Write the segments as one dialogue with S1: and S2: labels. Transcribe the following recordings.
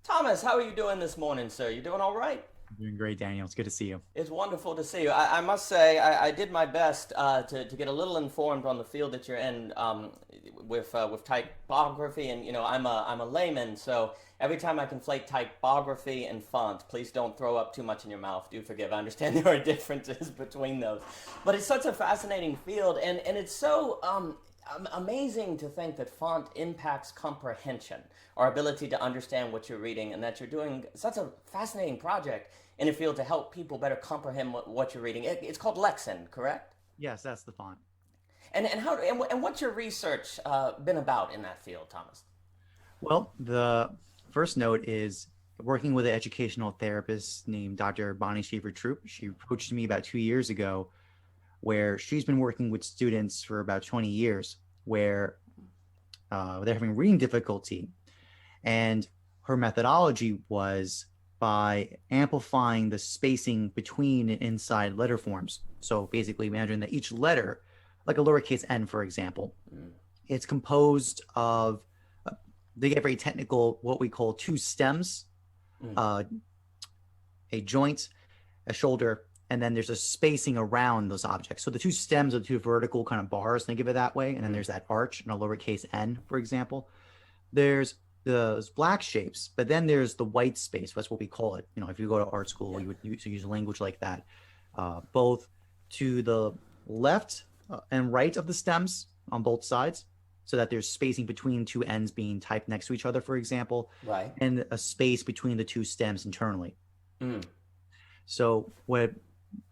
S1: Thomas, how are you doing this morning, sir? You doing all right?
S2: Doing great, Daniel. It's good to see you.
S1: It's wonderful to see you. I must say, I did my best to get a little informed on the field that you're in with typography, and I'm a layman, so every time I conflate typography and font, please don't throw up too much in your mouth. Do forgive. I understand there are differences between those, but it's such a fascinating field, and it's so amazing to think that font impacts comprehension, our ability to understand what you're reading, and that you're doing such a fascinating project in a field to help people better comprehend what you're reading. It's called Lexend, correct?
S2: Yes, that's the font.
S1: And what's your research been about in that field, Thomas?
S2: Well, the first note is working with an educational therapist named Dr. Bonnie Schaefer Troop. She approached me about 2 years ago, where she's been working with students for about 20 years, where they're having reading difficulty. And her methodology was by amplifying the spacing between and inside letter forms. So basically, imagine that each letter, like a lowercase n, for example, it's composed of, they get very technical, what we call two stems,
S1: Mm.
S2: uh, a joint, a shoulder, and then there's a spacing around those objects. So the two stems are the two vertical kind of bars, think of it that way. And then there's that arch and a lowercase n, for example. There's those black shapes, but then there's the white space. That's what we call it. If you go to art school, you would use language like that. Both to the left and right of the stems on both sides, so that there's spacing between two ends being typed next to each other, for example,
S1: Right.
S2: and a space between the two stems internally.
S1: Mm.
S2: So what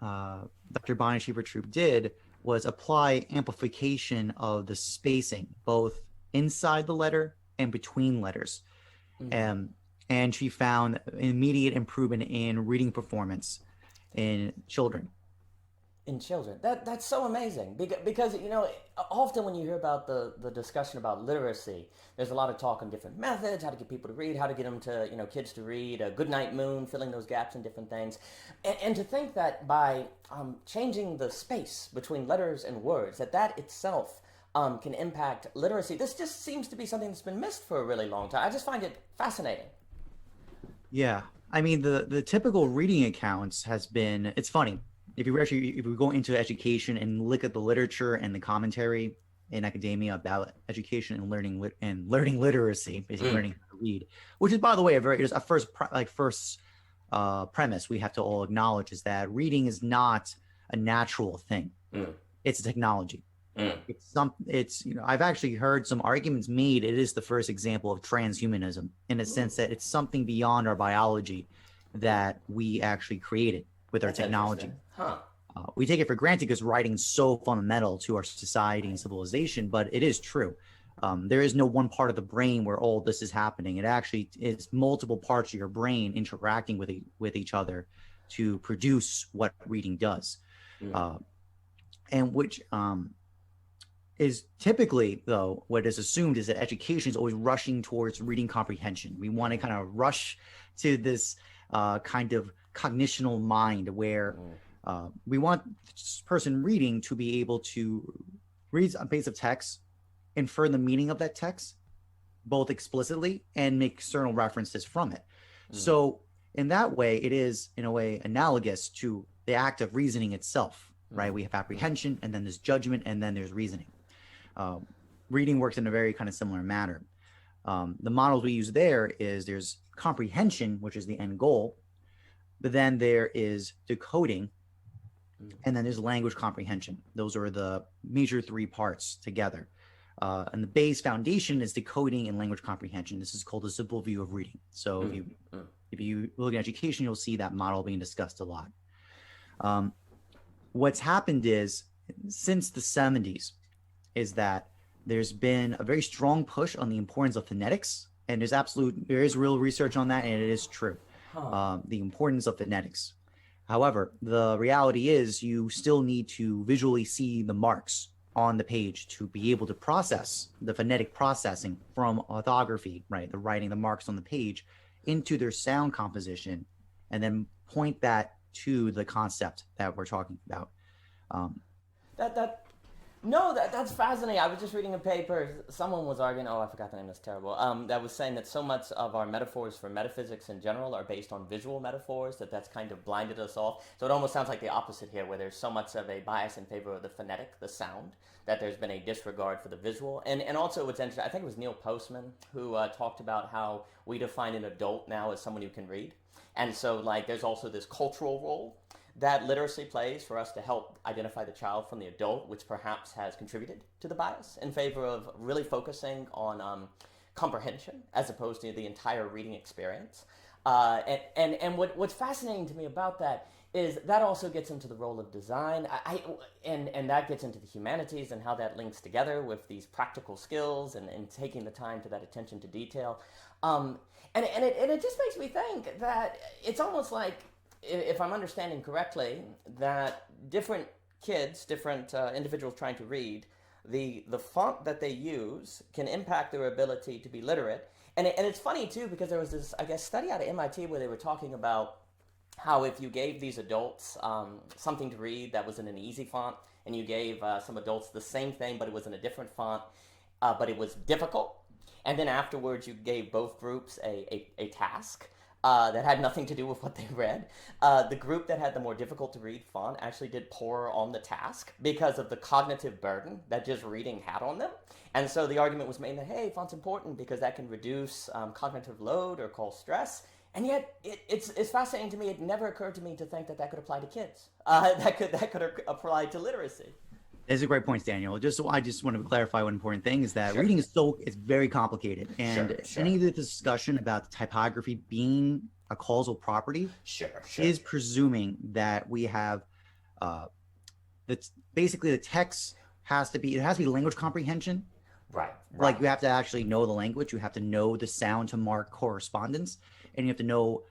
S2: Dr. Bonnie Schaefer Troop did was apply amplification of the spacing, both inside the letter and between letters.
S1: Mm.
S2: And she found immediate improvement in reading performance in children.
S1: In children. That's so amazing because often when you hear about the discussion about literacy, there's a lot of talk on different methods, how to get people to read, how to get them to kids to read, a good night moon, filling those gaps in different things, and to think that by changing the space between letters and words, that itself can impact literacy. This just seems to be something that's been missed for a really long time. I just find it fascinating.
S2: Yeah. I mean, the typical reading accounts has been, it's funny. If we go into education and look at the literature and the commentary in academia about education and learning literacy, basically
S1: Mm.
S2: learning how to read, which is, by the way, a first premise we have to all acknowledge is that reading is not a natural thing.
S1: Mm.
S2: It's a technology.
S1: Mm.
S2: I've actually heard some arguments made. It is the first example of transhumanism in a sense that it's something beyond our biology that we actually created with our
S1: That's
S2: technology.
S1: interesting. Huh.
S2: We take it for granted because writing is so fundamental to our society and civilization, but it is true. There is no one part of the brain where all this is happening. It actually is multiple parts of your brain interacting with each other to produce what reading does.
S1: Mm.
S2: Uh, and which is typically, though, what is assumed is that education is always rushing towards reading comprehension. We want to kind of rush to this kind of cognitional mind where we want this person reading to be able to read a piece of text, infer the meaning of that text, both explicitly and make external references from it. So in that way, it is in a way analogous to the act of reasoning itself, right? We have apprehension, and then there's judgment, and then there's reasoning. Reading works in a very kind of similar manner. The models we use there is there's comprehension, which is the end goal, but then there is decoding, and then there's language comprehension. Those are the major three parts together. And the base foundation is decoding and language comprehension. This is called a simple view of reading. So if you look at education, you'll see that model being discussed a lot. What's happened is, since the 70s, is that there's been a very strong push on the importance of phonetics, and there is real research on that, and it is true. The importance of phonetics. However, the reality is you still need to visually see the marks on the page to be able to process the phonetic processing from orthography, right? The writing the marks on the page into their sound composition, and then point that to the concept that we're talking about.
S1: That No, that's fascinating. I was just reading a paper. Someone was arguing. Oh, I forgot the name. That's terrible. That was saying that so much of our metaphors for metaphysics in general are based on visual metaphors. That's kind of blinded us all. So it almost sounds like the opposite here, where there's so much of a bias in favor of the phonetic, the sound, that there's been a disregard for the visual. And also, what's interesting, I think it was Neil Postman who talked about how we define an adult now as someone who can read, and so like there's also this cultural role that literacy plays for us to help identify the child from the adult, which perhaps has contributed to the bias in favor of really focusing on comprehension as opposed to the entire reading experience. What's fascinating to me about that is that also gets into the role of design, and that gets into the humanities and how that links together with these practical skills and taking the time to that attention to detail. And it just makes me think that it's almost like, if I'm understanding correctly, that different kids, different individuals trying to read, the font that they use can impact their ability to be literate. And it's funny too, because there was this, I guess, study out of MIT where they were talking about how if you gave these adults something to read that was in an easy font, and you gave some adults the same thing but it was in a different font, but it was difficult, and then afterwards you gave both groups a task that had nothing to do with what they read. The group that had the more difficult to read font actually did poorer on the task because of the cognitive burden that just reading had on them. And so the argument was made that, hey, font's important because that can reduce cognitive load or cause stress. And yet, it's fascinating to me. It never occurred to me to think that could apply to kids. That could apply to literacy.
S2: Those are great points, Daniel. I just want to clarify one important thing is that reading is it's very complicated, and any of the discussion about the typography being a causal property is presuming that we have that's basically the text has to be language comprehension.
S1: Right.
S2: Like you have to actually know the language, you have to know the sound to mark correspondence, and you have to know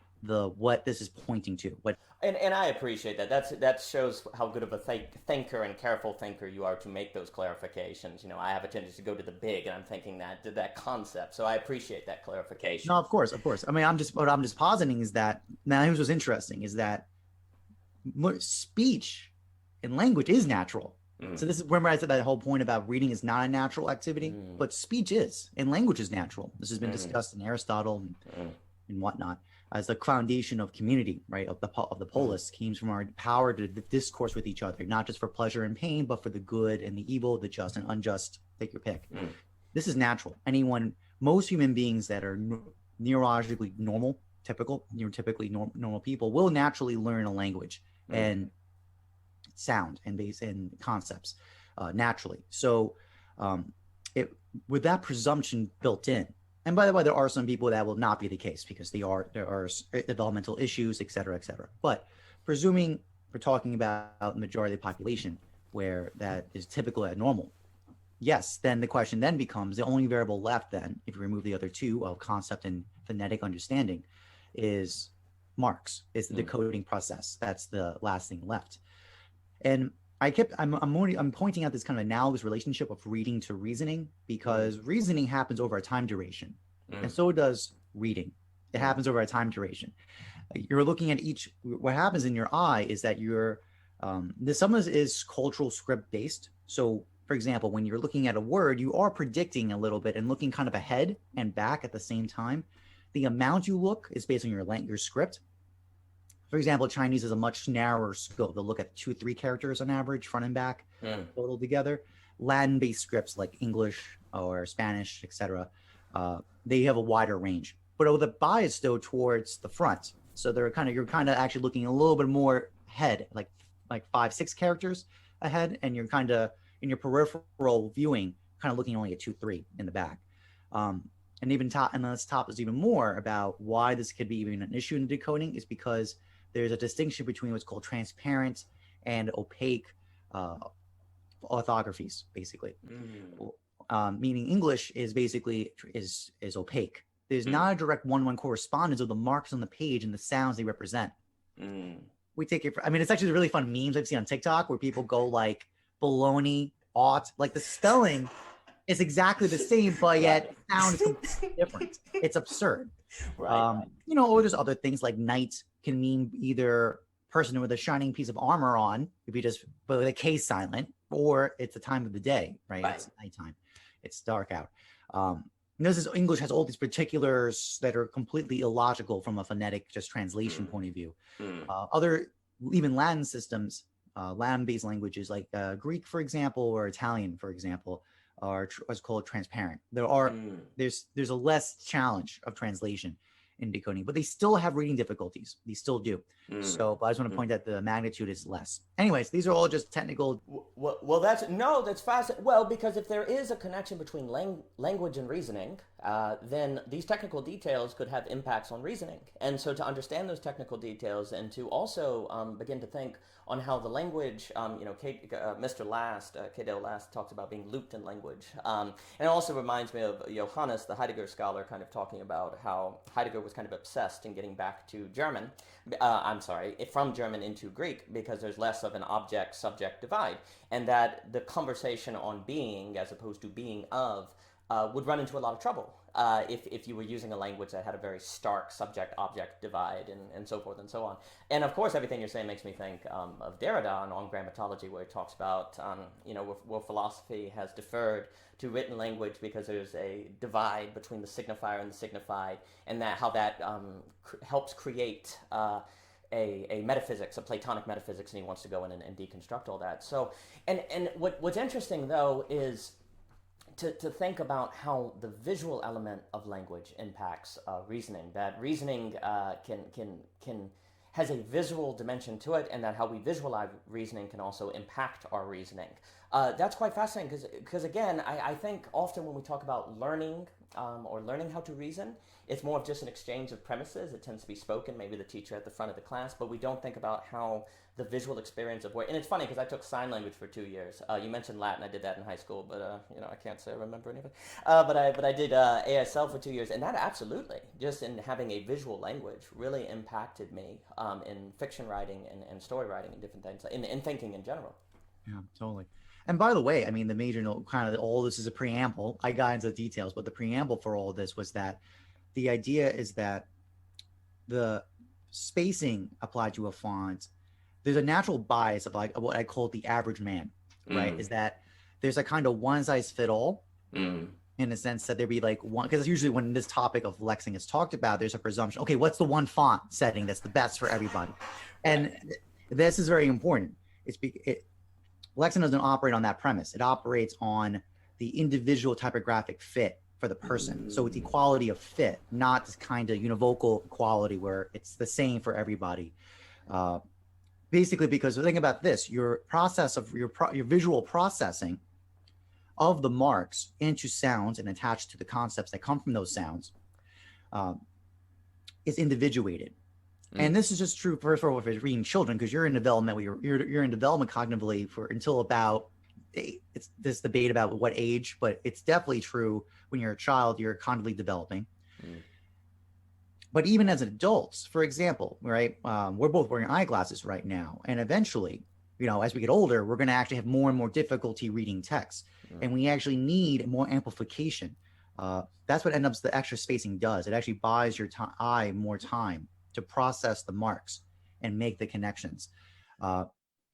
S2: what this is pointing to.
S1: And I appreciate that. That shows how good of a thinker and careful thinker you are to make those clarifications. You know, I have a tendency to go to the big, and I'm thinking that concept. So I appreciate that clarification.
S2: No, of course. I mean, what I'm just positing is that now here's what's interesting is that speech and language is natural. So this is remember I said that whole point about reading is not a natural activity, but speech is, and language is natural. This has been discussed in Aristotle and whatnot as the foundation of community, right? Of the polis came from our power to discourse with each other, not just for pleasure and pain, but for the good and the evil, the just and unjust. Take your pick. This is natural. Most human beings that are neurologically normal, typically normal people will naturally learn a language and sound and base and concepts naturally. So with that presumption built in, and by the way, there are some people that will not be the case because there are developmental issues, et cetera, et cetera. But presuming we're talking about the majority of the population where that is typical at normal, yes, then the question then becomes the only variable left then, if you remove the other two of concept and phonetic understanding, is marks, is the decoding process. That's the last thing left. And I'm pointing out this kind of analogous relationship of reading to reasoning because reasoning happens over a time duration, and so does reading. It happens over a time duration. You're looking at what happens in your eye is that some of this is cultural script based. So, for example, when you're looking at a word, you are predicting a little bit and looking kind of ahead and back at the same time. The amount you look is based on your script. For example, Chinese is a much narrower scope. They'll look at 2-3 characters on average, front and back, total together. Latin-based scripts like English or Spanish, etc., they have a wider range. But with a bias though towards the front, so you're kind of actually looking a little bit more ahead, like 5-6 characters ahead, and you're kind of in your peripheral viewing, kind of looking only at 2-3 in the back. And even top, and this top is even more about why this could be even an issue in decoding is because there's a distinction between what's called transparent and opaque orthographies, basically. Meaning English is basically is opaque. There's not a direct one-to-one correspondence of the marks on the page and the sounds they represent. We take it it's actually really fun memes I've seen on TikTok where people go like baloney, ought, like the spelling is exactly the same, but yet sound is completely different. It's absurd. Or there's other things like knight can mean either person with a shining piece of armor on, but with a K silent, or it's the time of the day, right?
S1: Right.
S2: It's nighttime, it's dark out. Notice English has all these particulars that are completely illogical from a phonetic just translation point of view. Other, even Latin systems, Latin-based languages like Greek, for example, or Italian, for example, are what's called transparent. There's a less challenge of translation in decoding, but they still have reading difficulties. They still do. So, but I just want to point out the magnitude is less. Anyways, these are all just technical.
S1: Well, that's fascinating. Well, because if there is a connection between language and reasoning, then these technical details could have impacts on reasoning. And so to understand those technical details and to also begin to think on how the language, Mr. Last, K-Dale Last talks about being looped in language. And it also reminds me of Johannes, the Heidegger scholar, kind of talking about how Heidegger was kind of obsessed in getting back to German. From German into Greek, because there's less of an object-subject divide. And that the conversation on being, as opposed to being of, would run into a lot of trouble if you were using a language that had a very stark subject-object divide and so forth and so on. And of course, everything you're saying makes me think of Derrida on grammatology, where he talks about, where philosophy has deferred to written language because there's a divide between the signifier and the signified, and that how that helps create a metaphysics, a Platonic metaphysics, and he wants to go in and deconstruct all that. So, and what's interesting though is to think about how the visual element of language impacts reasoning. That reasoning has a visual dimension to it, and that how we visualize reasoning can also impact our reasoning. That's quite fascinating because again, I think often when we talk about learning or learning how to reason, it's more of just an exchange of premises. It tends to be spoken, maybe the teacher at the front of the class, but we don't think about how the visual experience of work. And it's funny because I took sign language for 2 years. You mentioned Latin. I did that in high school, but I can't say I remember any of it. But I did ASL for 2 years, and that absolutely, just in having a visual language, really impacted me in fiction writing and story writing and different things, in thinking in general.
S2: Yeah, totally. And by the way, I mean, the major note, kind of all this is a preamble. I got into the details, but the preamble for all this was that the idea is that the spacing applied to a font, there's a natural bias of like what I call the average man, right? Is that there's a kind of one size fit all in the sense that there'd be like one, because usually when this topic of lexing is talked about, there's a presumption, okay, what's the one font setting that's the best for everybody? And this is very important. Lexend doesn't operate on that premise. It operates on the individual typographic fit for the person. So it's equality of fit, not this kind of univocal equality where it's the same for everybody. Basically, because the thing about this, your process of your visual processing of the marks into sounds and attached to the concepts that come from those sounds is individuated. And this is just true first of all for reading children, because you're in development. You're in development cognitively for until about it's this debate about what age, but it's definitely true when you're a child. You're cognitively developing. But even as adults, for example, right? We're both wearing eyeglasses right now, and eventually, as we get older, we're going to actually have more and more difficulty reading text, and we actually need more amplification. That's what the extra spacing does. It actually buys your eye more time to process the marks and make the connections.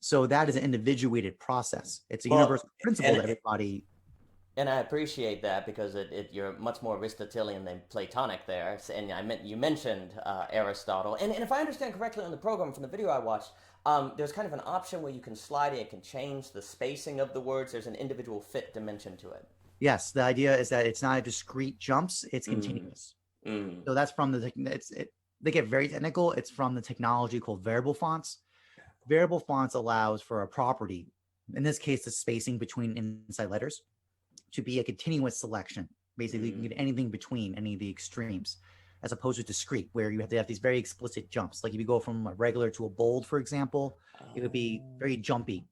S2: So that is an individuated process. It's a universal principle that everybody.
S1: And I appreciate that because you're much more Aristotelian than Platonic there. And you mentioned Aristotle. And if I understand correctly on the program from the video I watched, there's kind of an option where you can slide it and can change the spacing of the words. There's an individual fit dimension to it.
S2: Yes, the idea is that it's not a discrete jumps, it's continuous. So that's from they get very technical. It's from the technology called variable fonts. Variable fonts allows for a property, in this case, the spacing between inside letters, to be a continuous selection. Basically, you can get anything between any of the extremes, as opposed to discrete, where you have to have these very explicit jumps. Like if you go from a regular to a bold, for example, it would be very jumpy.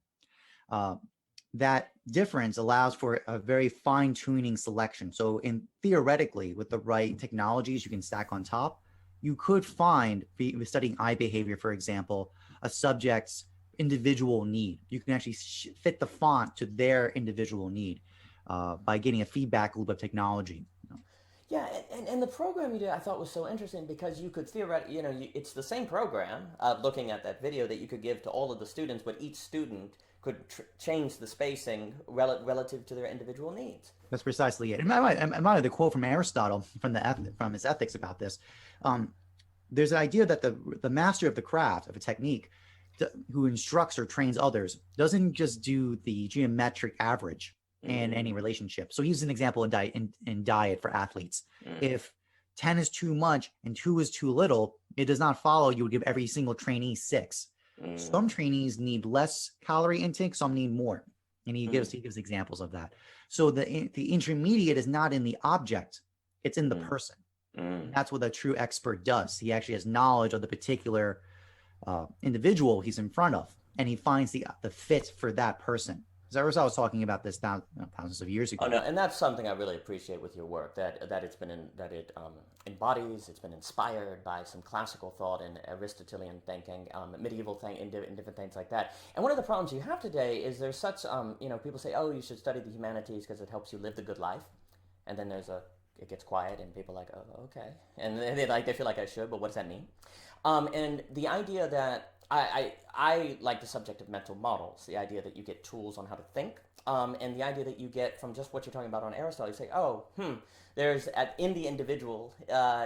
S2: That difference allows for a very fine-tuning selection. So theoretically, with the right technologies you can stack on top, you could find, studying eye behavior, for example, a subject's individual need. You can actually fit the font to their individual need by getting a feedback loop of technology.
S1: Yeah, and the program you did I thought was so interesting because you could theoretically, it's the same program, looking at that video that you could give to all of the students, but each student could change the spacing relative to their individual needs.
S2: That's precisely it. And I might have the quote from Aristotle from his Ethics about this. There's an idea that the master of the craft of a technique who instructs or trains others doesn't just do the geometric average in any relationship. So here's an example in diet for athletes. If 10 is too much and 2 is too little, it does not follow you would give every single trainee 6. Some trainees need less calorie intake, some need more. And he gives examples of that. So the intermediate is not in the object, it's in the person. That's what a true expert does. He actually has knowledge of the particular individual he's in front of, and he finds the fit for that person. Because I was talking about this thousands of years ago.
S1: Oh no, and that's something I really appreciate with your work, that it embodies, it's been inspired by some classical thought and Aristotelian thinking, medieval in different things like that. And one of the problems you have today is there's such people say, oh, you should study the humanities because it helps you live the good life, and then it gets quiet and people are like, oh, okay, and they feel like I should, but what does that mean? And the idea that I like the subject of mental models, the idea that you get tools on how to think, and the idea that you get from just what you're talking about on Aristotle, you say, there's in the individual,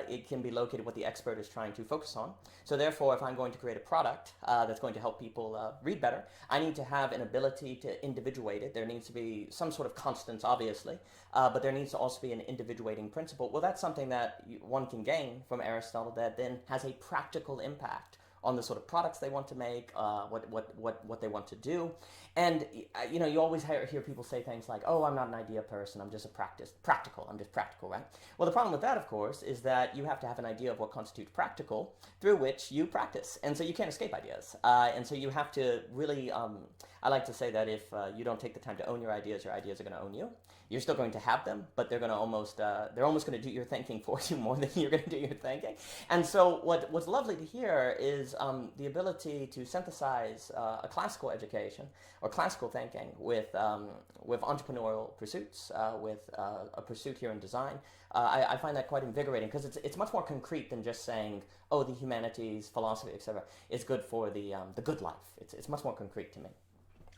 S1: it can be located what the expert is trying to focus on. So therefore, if I'm going to create a product that's going to help people read better, I need to have an ability to individuate it. There needs to be some sort of constants, obviously, but there needs to also be an individuating principle. Well, that's something that one can gain from Aristotle that then has a practical impact on the sort of products they want to make, what they want to do. And you always hear people say things like, oh, I'm not an idea person, I'm just practical, right? Well, the problem with that, of course, is that you have to have an idea of what constitutes practical through which you practice. And so you can't escape ideas. And so you have to really, I like to say that if you don't take the time to own your ideas are going to own you. You're still going to have them, but they're going to they're almost going to do your thinking for you more than you're going to do your thinking. And so what's lovely to hear is the ability to synthesize a classical education or classical thinking with entrepreneurial pursuits, with a pursuit here in design. I find that quite invigorating because it's much more concrete than just saying, oh, the humanities, philosophy, etc. is good for the good life. It's much more concrete to me.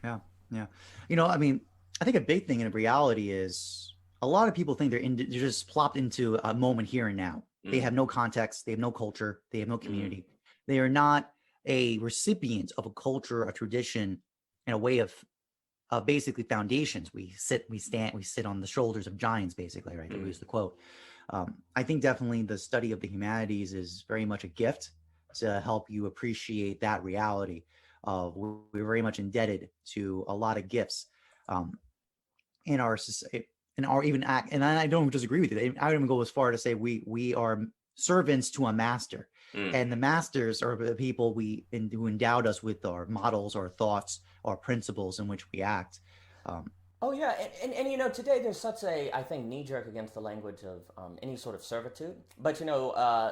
S2: Yeah. I think a big thing in reality is a lot of people think they're just plopped into a moment here and now. They have no context, they have no culture, they have no community. They are not a recipient of a culture, a tradition, and a way of basically foundations. We sit on the shoulders of giants, basically, right? To use the quote. I think definitely the study of the humanities is very much a gift to help you appreciate that reality of we're very much indebted to a lot of gifts in our society, in our even act. And I don't disagree with you. I would even go as far to say we are servants to a master, and the masters are the people who endowed us with our models, our thoughts, our principles in which we act.
S1: Oh yeah, and today there's such a, I think, knee-jerk against the language of any sort of servitude. But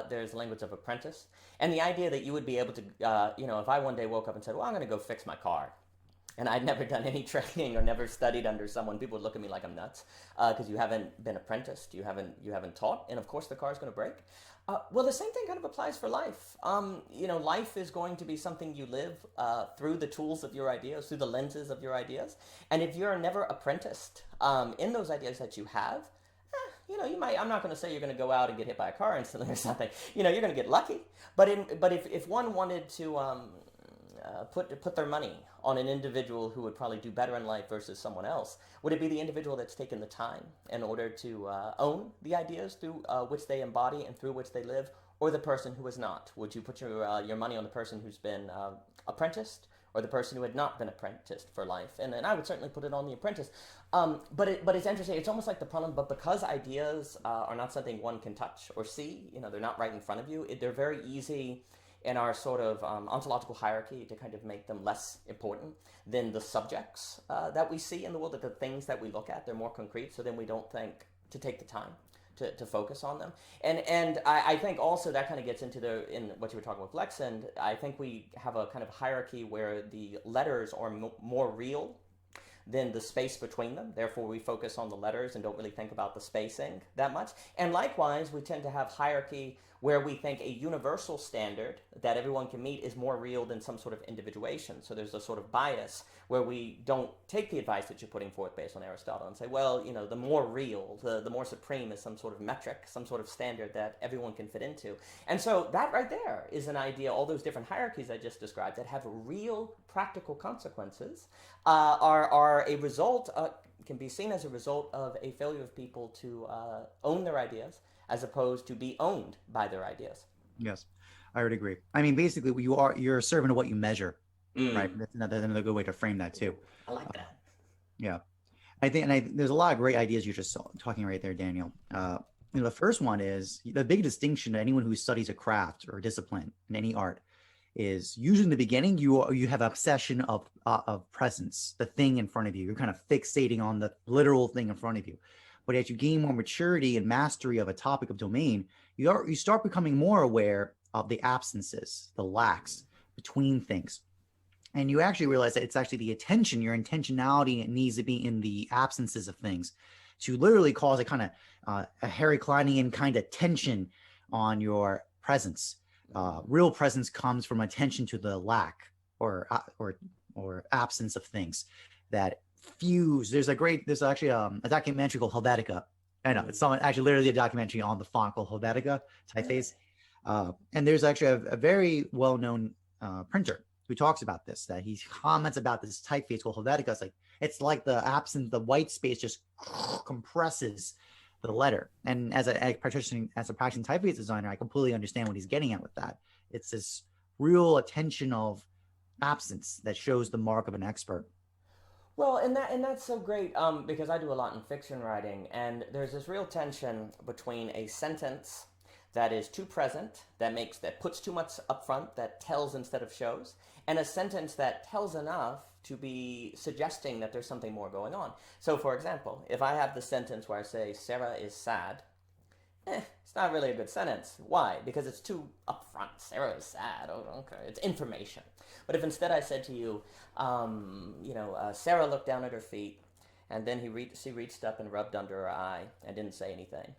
S1: there's the language of apprentice, and the idea that you would be able to, if I one day woke up and said, well, I'm going to go fix my car, and I'd never done any training or never studied under someone, people would look at me like I'm nuts because you haven't been apprenticed, you haven't taught, and of course the car's going to break. Well, the same thing kind of applies for life. Life is going to be something you live through the tools of your ideas, through the lenses of your ideas. And if you're never apprenticed in those ideas that you have, you might, I'm not going to say you're going to go out and get hit by a car instantly or something. You're going to get lucky. But if one wanted to put their money on an individual who would probably do better in life versus someone else, would it be the individual that's taken the time in order to own the ideas through which they embody and through which they live, or the person who is not? Would you put your money on the person who's been apprenticed, or the person who had not been apprenticed for life? And I would certainly put it on the apprentice. But it's interesting. It's almost like the problem, but because ideas are not something one can touch or see, they're not right in front of you, they're very easy in our sort of ontological hierarchy to kind of make them less important than the subjects that we see in the world, that the things that we look at, they're more concrete, so then we don't think to take the time to focus on them. And I think also that kind of gets into in what you were talking with Lexend. I think we have a kind of hierarchy where the letters are more real than the space between them. Therefore, we focus on the letters and don't really think about the spacing that much. And likewise, we tend to have hierarchy where we think a universal standard that everyone can meet is more real than some sort of individuation. So there's a sort of bias where we don't take the advice that you're putting forth based on Aristotle and say, well, the more real, the more supreme is some sort of metric, some sort of standard that everyone can fit into. And so that right there is an idea, all those different hierarchies I just described that have real practical consequences are a result, can be seen as a result of a failure of people to own their ideas as opposed to be owned by their ideas.
S2: Yes, I would agree. I mean, basically, you're a servant of what you measure, right? That's another good way to frame that too.
S1: I like that.
S2: Yeah, I think, and there's a lot of great ideas you're just talking right there, Daniel. The first one is the big distinction to anyone who studies a craft or discipline in any art is usually in the beginning you have obsession of presence, the thing in front of you. You're kind of fixating on the literal thing in front of you. But as you gain more maturity and mastery of a topic of domain, you start becoming more aware of the absences, the lacks between things. And you actually realize that it's actually the attention, your intentionality, it needs to be in the absences of things to literally cause a kind of a Harry Kleinian kind of tension on your presence. Real presence comes from attention to the lack or absence of things that fuse. There's actually a documentary called Helvetica. I know it's actually literally a documentary on the font called Helvetica typeface. And there's actually a very well-known printer who talks about this, that he comments about this typeface called Helvetica. It's like the white space just compresses the letter. And as a practicing typeface designer, I completely understand what he's getting at with that. It's this real attention of absence that shows the mark of an expert.
S1: Well, and that's so great because I do a lot in fiction writing, and there's this real tension between a sentence that is too present, that puts too much up front, that tells instead of shows, and a sentence that tells enough to be suggesting that there's something more going on. So, for example, if I have the sentence where I say Sarah is sad, it's not really a good sentence. Why? Because it's too upfront. Sarah is sad. Oh, okay. It's information. But if instead I said to you, Sarah looked down at her feet, and then she reached up and rubbed under her eye and didn't say anything.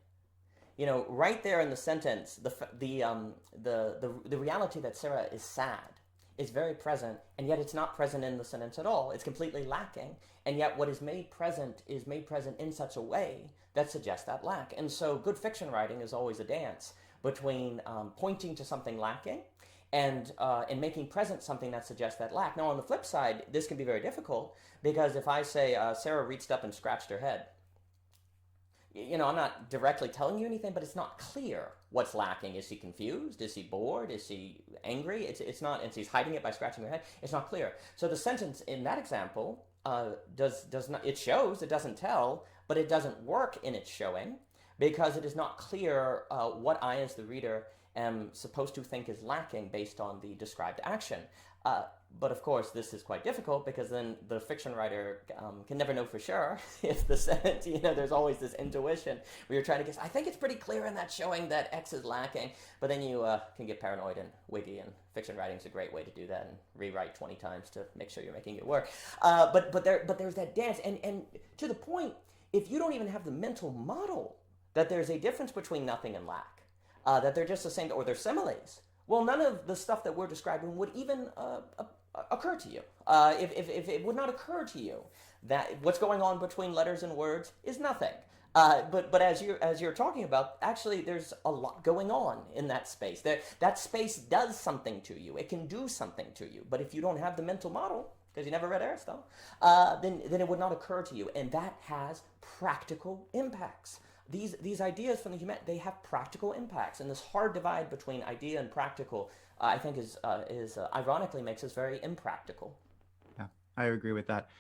S1: Right there in the sentence, the reality that Sarah is sad is very present, and yet it's not present in the sentence at all. It's completely lacking, and yet what is made present in such a way that suggests that lack. And so good fiction writing is always a dance between pointing to something lacking and making present something that suggests that lack. Now, on the flip side, this can be very difficult, because if I say Sarah reached up and scratched her head, I'm not directly telling you anything, but it's not clear what's lacking. Is she confused? Is she bored? Is she angry? It's not, and she's hiding it by scratching her head. It's not clear. So the sentence in that example does not, it shows, it doesn't tell, but it doesn't work in its showing because it is not clear what I, as the reader, am supposed to think is lacking based on the described action. But of course, this is quite difficult because then the fiction writer can never know for sure if the sentence, there's always this intuition where you're trying to guess, I think it's pretty clear in that showing that X is lacking, but then you can get paranoid and wiggy, and fiction writing is a great way to do that and rewrite 20 times to make sure you're making it work. But there's that dance, and to the point, if you don't even have the mental model that there's a difference between nothing and lack, that they're just the same, or they're similes, well, none of the stuff that we're describing would even occur to you. If it would not occur to you that what's going on between letters and words is nothing. But as you're talking about, actually, there's a lot going on in that space. That space does something to you. It can do something to you. But if you don't have the mental model, because you never read Aristotle, then it would not occur to you, and that has practical impacts. These ideas from the human, they have practical impacts, and this hard divide between idea and practical, I think, is ironically makes us very impractical.
S2: Yeah, I agree with that.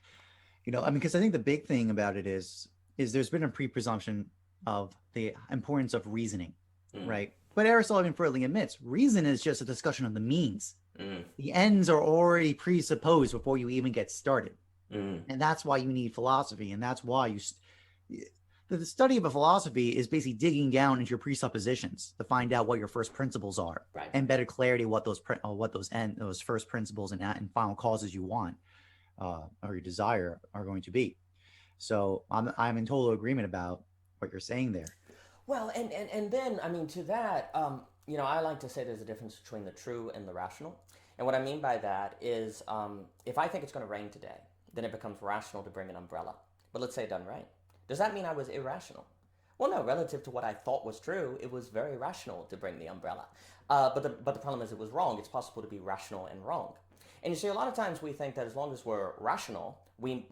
S2: Because I think the big thing about it is there's been a presumption of the importance of reasoning, right? But Aristotle even further admits reason is just a discussion of the means. The ends are already presupposed before you even get started, and that's why you need philosophy, and that's why the study of a philosophy is basically digging down into your presuppositions to find out what your first principles are,
S1: right,
S2: and better clarity what those first principles and final causes you want or your desire are going to be. So I'm in total agreement about what you're saying there.
S1: Well, and then, I mean, to that, I like to say there's a difference between the true and the rational. And what I mean by that is if I think it's going to rain today, then it becomes rational to bring an umbrella. But let's say it doesn't rain. Does that mean I was irrational? Well, no, relative to what I thought was true, it was very rational to bring the umbrella. But the problem is it was wrong. It's possible to be rational and wrong. And you see, a lot of times we think that as long as we're rational, we're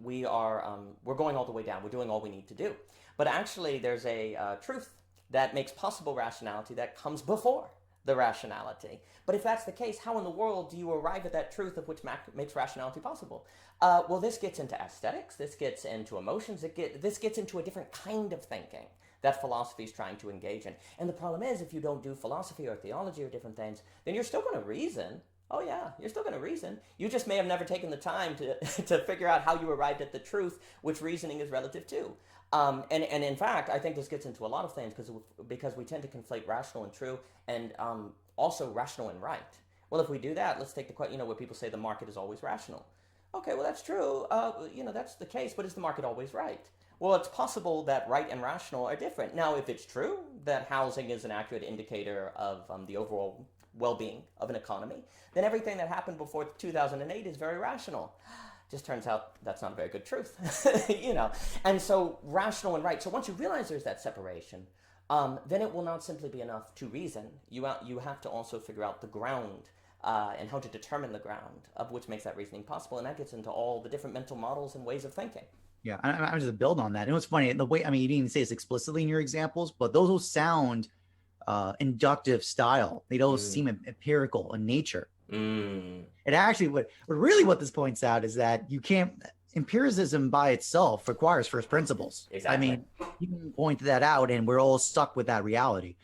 S1: going all the way down. We're doing all we need to do. But actually, there's a truth that makes possible rationality that comes before the rationality. But if that's the case, how in the world do you arrive at that truth of which makes rationality possible? Well, this gets into aesthetics. This gets into emotions. This gets into a different kind of thinking that philosophy is trying to engage in. And the problem is, if you don't do philosophy or theology or different things, then you're still going to reason. Oh yeah, you're still going to reason. You just may have never taken the time to to figure out how you arrived at the truth, which reasoning is relative to. And in fact, I think this gets into a lot of things because we tend to conflate rational and true, and also rational and right. Well, if we do that, let's take the question, where people say the market is always rational. Okay, well that's true. That's the case, but is the market always right? Well, it's possible that right and rational are different. Now, if it's true that housing is an accurate indicator of the overall well-being of an economy, then everything that happened before 2008 is very rational. Just turns out that's not a very good truth, And so rational and right. So once you realize there's that separation, then it will not simply be enough to reason. You have to also figure out the ground and how to determine the ground of which makes that reasoning possible. And that gets into all the different mental models and ways of thinking.
S2: Yeah, I'm just to build on that. And what's funny, the way, you didn't even say this explicitly in your examples, but those will sound inductive style. They don't seem empirical in nature. It actually, what this points out is that empiricism by itself requires first principles.
S1: Exactly.
S2: You can point that out and we're all stuck with that reality.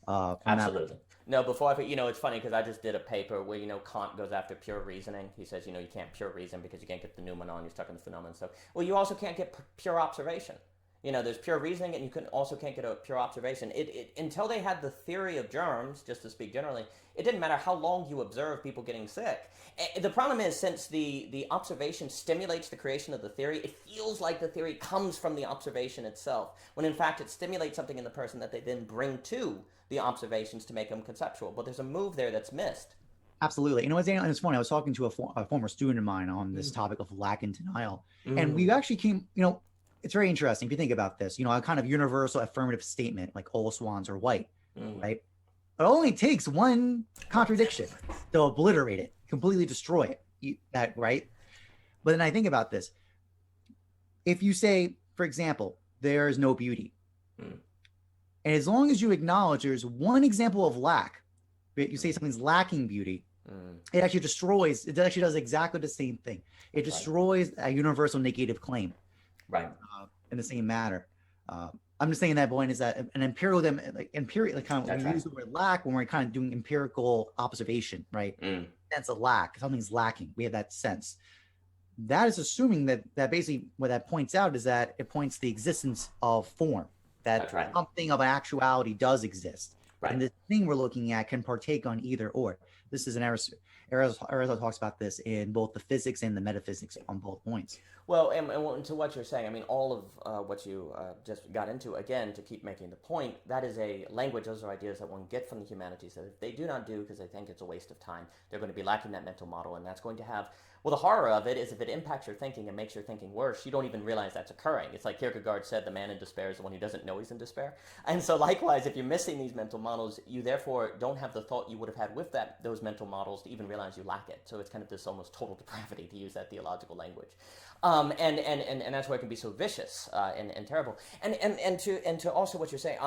S1: Absolutely. No, before it's funny because I just did a paper where, Kant goes after pure reasoning. He says, you can't pure reason because you can't get the noumenon, you're stuck in the phenomenon. So, well, you also can't get pure observation. There's pure reasoning and you also can't get a pure observation. Until they had the theory of germs, just to speak generally, it didn't matter how long you observe people getting sick. The problem is, since the observation stimulates the creation of the theory, it feels like the theory comes from the observation itself, when in fact it stimulates something in the person that they then bring to the observations to make them conceptual. But there's a move there that's missed.
S2: Absolutely. It's funny. I was talking to a former student of mine on this topic of lack and denial. And we actually came, it's very interesting if you think about this, a kind of universal affirmative statement like all swans are white, right? It only takes one contradiction to obliterate it, completely destroy it, right? But then I think about this. If you say, for example, there is no beauty, and as long as you acknowledge there's one example of lack, you say something's lacking beauty, it actually does exactly the same thing. It destroys a universal negative claim.
S1: Right.
S2: In the same matter. I'm just saying that point is that an empirical, kind of, we use the word lack when we're kind of doing empirical observation, right? Sense of lack, something's lacking. We have that sense. That is assuming that basically what that points out is that it points to the existence of form, that something of actuality does exist. Right. And the thing we're looking at can partake on either or. This is an Aristotle talks about this in both the physics and the metaphysics on both points.
S1: Well, and to what you're saying, all of what you just got into, again, to keep making the point, that is a language, those are ideas that one get from the humanities that if they do not do because they think it's a waste of time, they're going to be lacking that mental model, and that's going to have, well, the horror of it is if it impacts your thinking and makes your thinking worse, you don't even realize that's occurring. It's like Kierkegaard said, the man in despair is the one who doesn't know he's in despair. And so likewise, if you're missing these mental models, you therefore don't have the thought you would have had with those mental models to even realize you lack it. So it's kind of this almost total depravity, to use that theological language. And that's why it can be so vicious and terrible. And to also what you're saying,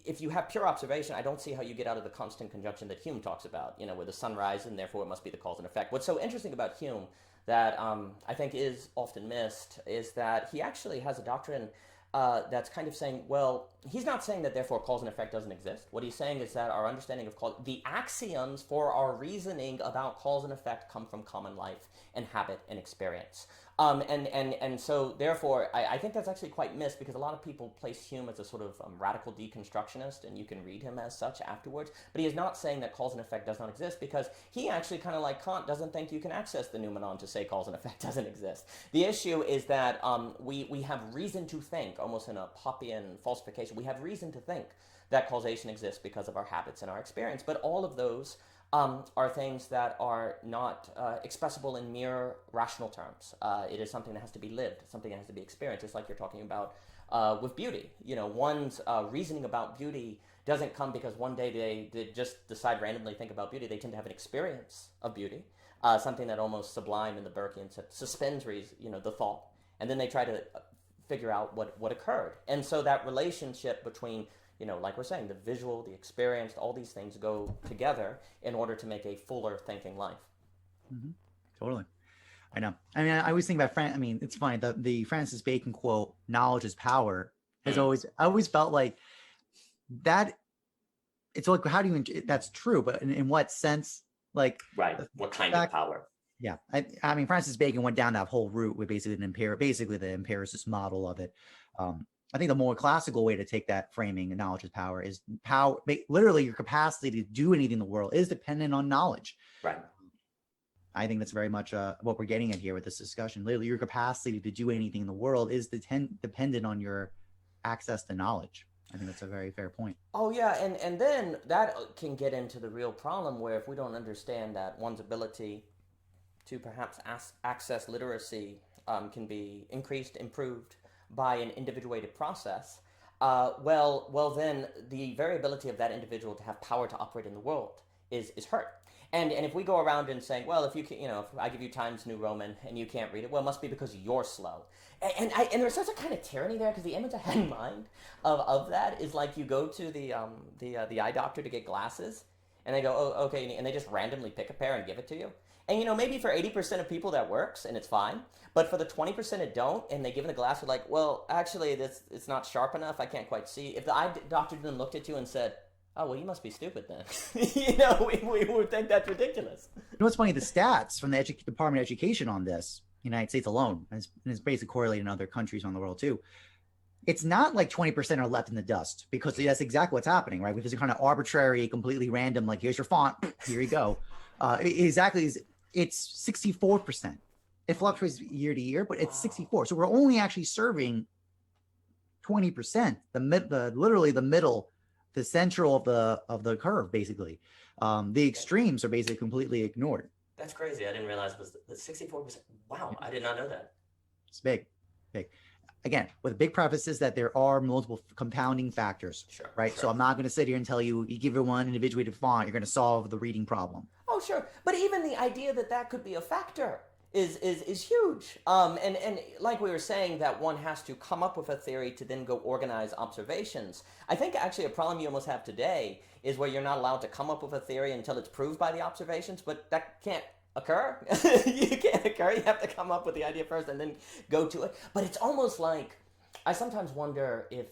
S1: if you have pure observation, I don't see how you get out of the constant conjunction that Hume talks about, where the sun rises and therefore it must be the cause and effect. What's so interesting about Hume that I think is often missed is that he actually has a doctrine that's kind of saying, well, he's not saying that therefore cause and effect doesn't exist. What he's saying is that our understanding of the axioms for our reasoning about cause and effect come from common life and habit and experience. And so therefore, I think that's actually quite missed because a lot of people place Hume as a sort of radical deconstructionist, and you can read him as such afterwards. But he is not saying that cause and effect does not exist, because he actually, kind of like Kant, doesn't think you can access the noumenon to say cause and effect doesn't exist. The issue is that we have reason to think, almost in a Poppian falsification, we have reason to think that causation exists because of our habits and our experience. But all of those are things that are not expressible in mere rational terms. It is something that has to be lived, something that has to be experienced. It's like you're talking about with beauty. One's reasoning about beauty doesn't come because one day they just decide randomly to think about beauty. They tend to have an experience of beauty, something that almost sublime in the Burkean suspends the thought, and then they try to figure out what occurred. And so that relationship between like we're saying, the visual, the experience, all these things go together in order to make a fuller thinking life.
S2: Mm-hmm. Totally. I know. I mean, I always think about it's funny, the Francis Bacon quote, "Knowledge is power," I always felt like that. It's like, how do you, that's true, but in what sense? Like,
S1: right. What kind of power?
S2: Yeah. I mean, Francis Bacon went down that whole route with basically the empiricist model of it. I think the more classical way to take that framing, knowledge is power, is power. Literally, your capacity to do anything in the world is dependent on knowledge.
S1: Right.
S2: I think that's very much what we're getting at here with this discussion. Literally, your capacity to do anything in the world is dependent on your access to knowledge. I think that's a very fair point.
S1: Oh, yeah. And then that can get into the real problem where if we don't understand that one's ability to perhaps access literacy can be increased, improved by an individuated process, well, then the variability of that individual to have power to operate in the world is hurt. And if we go around and saying, well, if you can, if I give you Times New Roman and you can't read it, well, it must be because you're slow. And there's such a kind of tyranny there, because the image I had in mind of that is like you go to the eye doctor to get glasses, and they go, oh, okay, and they just randomly pick a pair and give it to you. And maybe for 80% of people that works and it's fine, but for the 20% that don't, and they give them the glass, they're like, well, actually, it's not sharp enough. I can't quite see. If the eye doctor then looked at you and said, oh, well, you must be stupid then. We would think that's ridiculous.
S2: What's funny, the stats from the Department of Education on this, United States alone, and it's basically correlated in other countries around the world too. It's not like 20% are left in the dust, because that's exactly what's happening, right? Because it's kind of arbitrary, completely random, like, here's your font, here you go. It's 64%. It fluctuates year to year, but it's 64. So we're only actually serving 20%, literally the middle, the central of the curve, basically. The extremes are basically completely ignored.
S1: That's crazy. I didn't realize it was the 64%. Wow, I did not know that.
S2: It's big. Again, with a big preface is that there are multiple compounding factors, right? Sure. So I'm not going to sit here and tell you give it one individuated font, you're going to solve the reading problem.
S1: Oh, sure. But even the idea that could be a factor is huge. And like we were saying, that one has to come up with a theory to then go organize observations. I think actually a problem you almost have today is where you're not allowed to come up with a theory until it's proved by the observations, but that can't occur. You can't occur. You have to come up with the idea first and then go to it. But it's almost like, I sometimes wonder if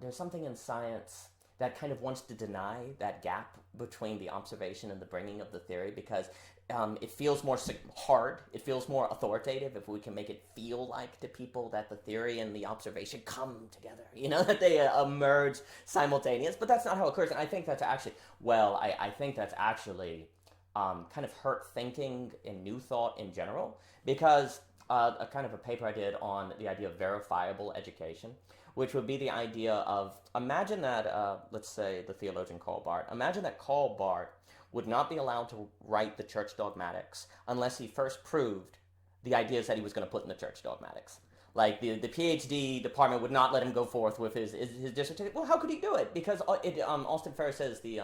S1: there's something in science that kind of wants to deny that gap between the observation and the bringing of the theory, because it feels more hard, it feels more authoritative if we can make it feel like to people that the theory and the observation come together, that they emerge simultaneous. But that's not how it occurs. And I think that's actually, I think that's actually kind of hurt thinking and new thought in general, because a kind of a paper I did on the idea of verifiable education, which would be the idea of, imagine that, let's say the theologian Karl Barth, imagine that Karl Barth would not be allowed to write the church dogmatics unless he first proved the ideas that he was going to put in the church dogmatics. Like the PhD department would not let him go forth with his dissertation. Well, how could he do it? Because Austin Ferris says the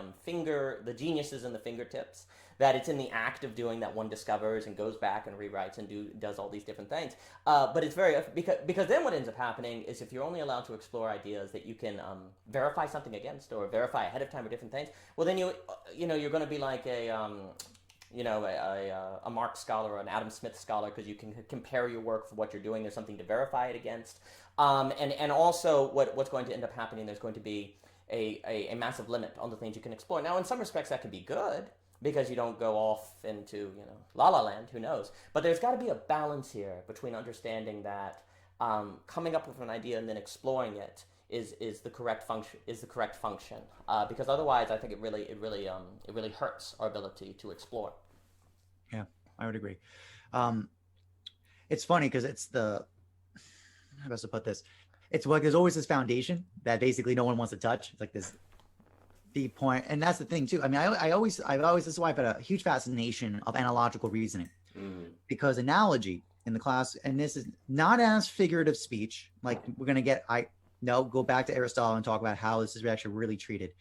S1: genius is in the fingertips. That it's in the act of doing that one discovers and goes back and rewrites and does all these different things. But it's very because then what ends up happening is, if you're only allowed to explore ideas that you can verify something against or verify ahead of time or different things, well then you're going to be like a Marx scholar or an Adam Smith scholar, because you can compare your work for what you're doing. There's something to verify it against. And also what's going to end up happening, there's going to be a massive limit on the things you can explore. Now, in some respects, that could be good, because you don't go off into, la la land, who knows. But there's got to be a balance here between understanding that coming up with an idea and then exploring it is the correct function, because otherwise I think it really hurts our ability to explore.
S2: Yeah, I would agree. It's funny because it's how best to put this? It's like there's always this foundation that basically no one wants to touch. It's like this deep point, and that's the thing too. I mean, I've always this is why I've had a huge fascination of analogical reasoning, because analogy in the class, and this is not as figurative speech. Like we're gonna get, go back to Aristotle and talk about how this is actually really treated.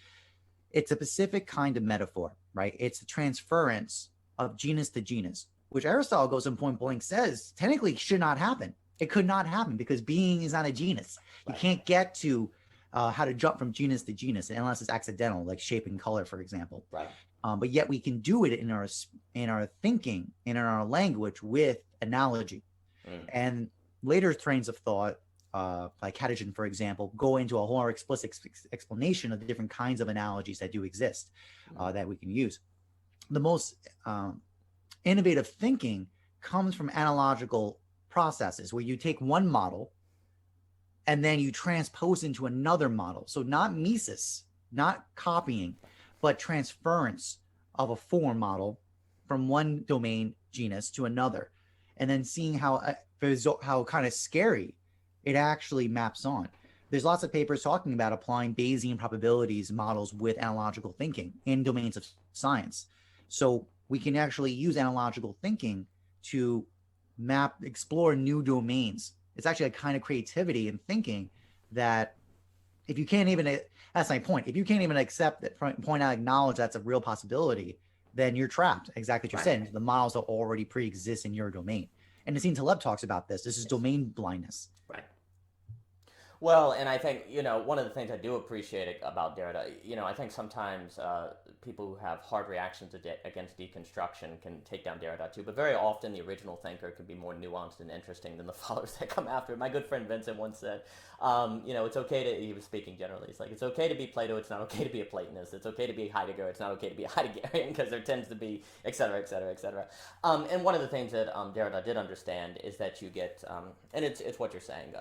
S2: It's a specific kind of metaphor, right? It's a transference of genus to genus, which Aristotle goes and point blank says technically should not happen. It could not happen because being is not a genus. You can't get to how to jump from genus to genus unless it's accidental, like shape and color, for example.
S1: Right.
S2: But yet we can do it in our thinking and in our language with analogy. And later trains of thought, like Hadjian, for example, go into a more explicit explanation of the different kinds of analogies that do exist that we can use. The most innovative thinking comes from analogical processes where you take one model and then you transpose into another model. So not mimesis, not copying, but transference of a form model from one domain genus to another, and then seeing how kind of scary it actually maps on. There's lots of papers talking about applying Bayesian probabilities models with analogical thinking in domains of science. So we can actually use analogical thinking to explore new domains. It's actually a kind of creativity in thinking that if you can't even, that's my point, if you can't even accept that, point out, acknowledge that's a real possibility, then you're trapped, exactly what you're saying. The models that already pre-exist in your domain. And Nassim Taleb talks about this. This is domain blindness.
S1: Right. Well, and I think, one of the things I do appreciate about Derrida, I think sometimes people who have hard reactions against deconstruction can take down Derrida too, but very often the original thinker can be more nuanced and interesting than the followers that come after. My good friend Vincent once said, it's okay to, he was speaking generally, it's like, it's okay to be Plato, it's not okay to be a Platonist, it's okay to be Heidegger, it's not okay to be a Heideggerian, because there tends to be, et cetera, et cetera, et cetera. And one of the things that Derrida did understand is that you get, and it's what you're saying,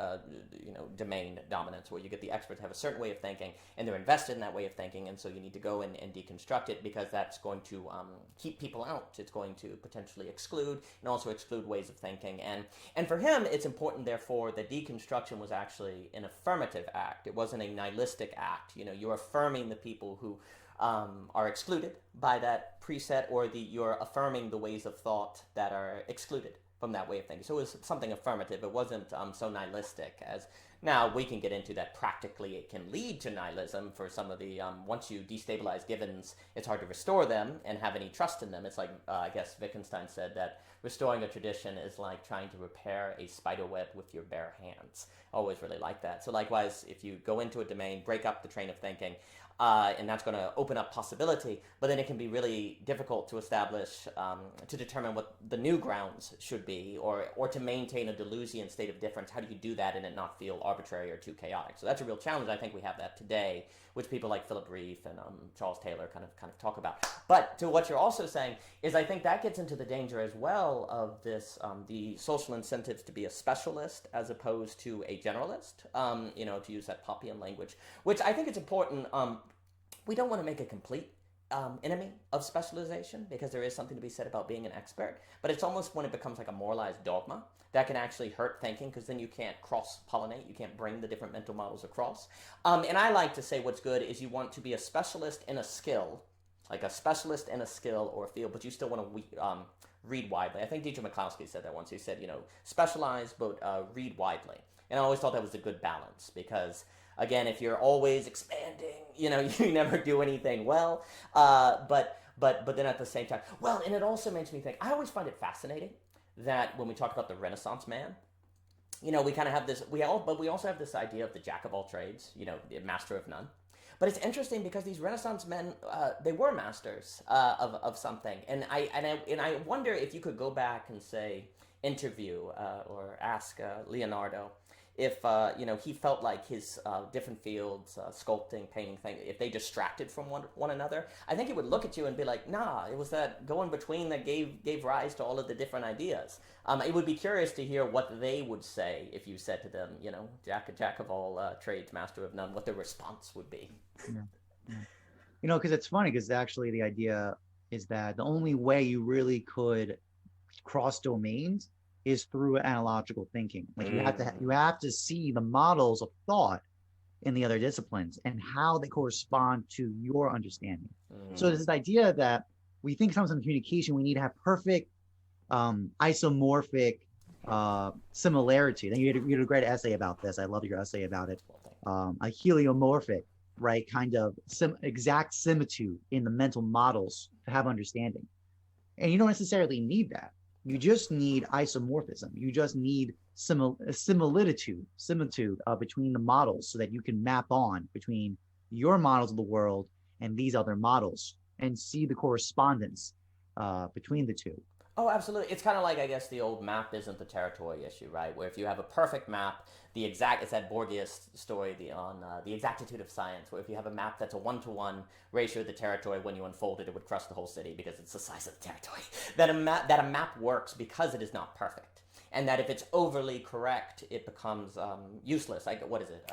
S1: domain dominance, where you get the experts have a certain way of thinking and they're invested in that way of thinking, and so you need to go and deconstruct it, because that's going to keep people out. It's going to potentially exclude, and also exclude ways of thinking. And for him, it's important, therefore, that deconstruction was actually an affirmative act. It wasn't a nihilistic act. You're affirming the people who are excluded by that preset, or you're affirming the ways of thought that are excluded from that way of thinking. So it was something affirmative. It wasn't so nihilistic as. Now, we can get into that practically it can lead to nihilism for some of the, once you destabilize givens, it's hard to restore them and have any trust in them. It's like, I guess Wittgenstein said that restoring a tradition is like trying to repair a spider web with your bare hands. Always really like that. So likewise, if you go into a domain, break up the train of thinking, and that's going to open up possibility, but then it can be really difficult to establish, to determine what the new grounds should be, or to maintain a Deleuzian state of difference. How do you do that and it not feel arbitrary or too chaotic? So that's a real challenge. I think we have that today, which people like Philip Reif and Charles Taylor kind of talk about. But to what you're also saying is, I think that gets into the danger as well of this, the social incentives to be a specialist as opposed to a generalist, to use that Poppian language, which I think it's important. We don't want to make a complete enemy of specialization, because there is something to be said about being an expert, but it's almost when it becomes like a moralized dogma that can actually hurt thinking, because then you can't cross-pollinate, you can't bring the different mental models across. And I like to say what's good is you want to be a specialist in a skill, like a specialist in a skill or a field, but you still want to read widely. I think Dietrich McCloskey said that once. He said, specialize, but read widely. And I always thought that was a good balance, because again, if you're always expanding, you never do anything well. But then at the same time, well, and it also makes me think, I always find it fascinating that when we talk about the Renaissance man, we kind of have this, but we also have this idea of the jack of all trades, the master of none. But it's interesting because these Renaissance men, they were masters of something. And I wonder if you could go back and say, interview or ask Leonardo if he felt like his different fields, sculpting, painting, thing, if they distracted from one another, I think he would look at you and be like, nah, it was that going between that gave rise to all of the different ideas. It would be curious to hear what they would say if you said to them, jack of all trades, master of none, what their response would be.
S2: Yeah. Yeah. Because it's funny, because actually the idea is that the only way you really could cross domains is through analogical thinking. Like you have to see the models of thought in the other disciplines and how they correspond to your understanding. So there's this idea that we think sometimes in communication we need to have perfect isomorphic similarity. Then you had a great essay about this. I love your essay about it. A heliomorphic, right, kind of exact similitude in the mental models to have understanding. And you don't necessarily need that. You just need isomorphism. You just need similitude between the models so that you can map on between your models of the world and these other models and see the correspondence between the two.
S1: Oh, absolutely. It's kind of like, I guess, the old map isn't the territory issue, right? Where if you have a perfect map, it's that Borges story on the exactitude of science, where if you have a map that's a 1-to-1 ratio of the territory, when you unfold it, it would crush the whole city because it's the size of the territory. That a map works because it is not perfect. And that if it's overly correct, it becomes useless. Like, what is it?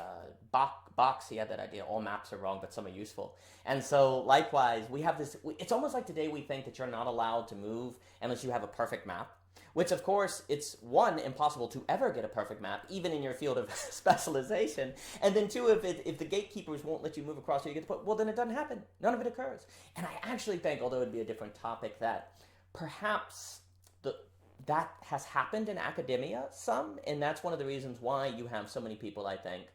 S1: Box, he had that idea, all maps are wrong, but some are useful. And so, likewise, we have this, it's almost like today we think that you're not allowed to move unless you have a perfect map, which, of course, it's, one, impossible to ever get a perfect map, even in your field of specialization. And then, two, if the gatekeepers won't let you move across where you get to put, well, then it doesn't happen. None of it occurs. And I actually think, although it'd be a different topic, that perhaps that has happened in academia some, and that's one of the reasons why you have so many people, I think,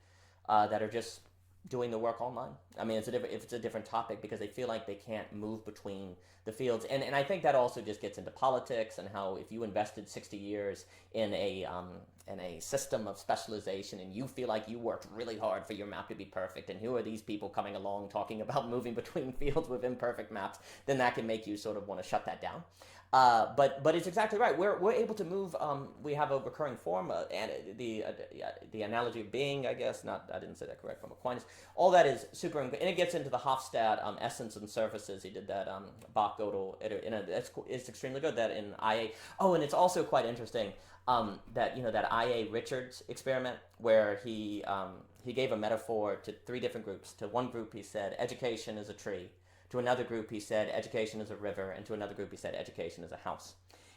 S1: that are just doing the work online. I mean, it's a different topic because they feel like they can't move between the fields, and I think that also just gets into politics and how if you invested 60 years in a system of specialization and you feel like you worked really hard for your map to be perfect, and who are these people coming along talking about moving between fields with imperfect maps, then that can make you sort of want to shut that down. But it's exactly right. We're able to move. We have a recurring form, and the analogy of being, I guess. I didn't say that correct from Aquinas. All that is super, and it gets into the Hofstad essence and surfaces. He did that Bach Gödel. It's extremely good. That in IA. Oh, and it's also quite interesting that that IA Richards experiment where he gave a metaphor to 3 different groups. To one group he said education is a tree. To another group, he said, education is a river. And to another group, he said, education is a house.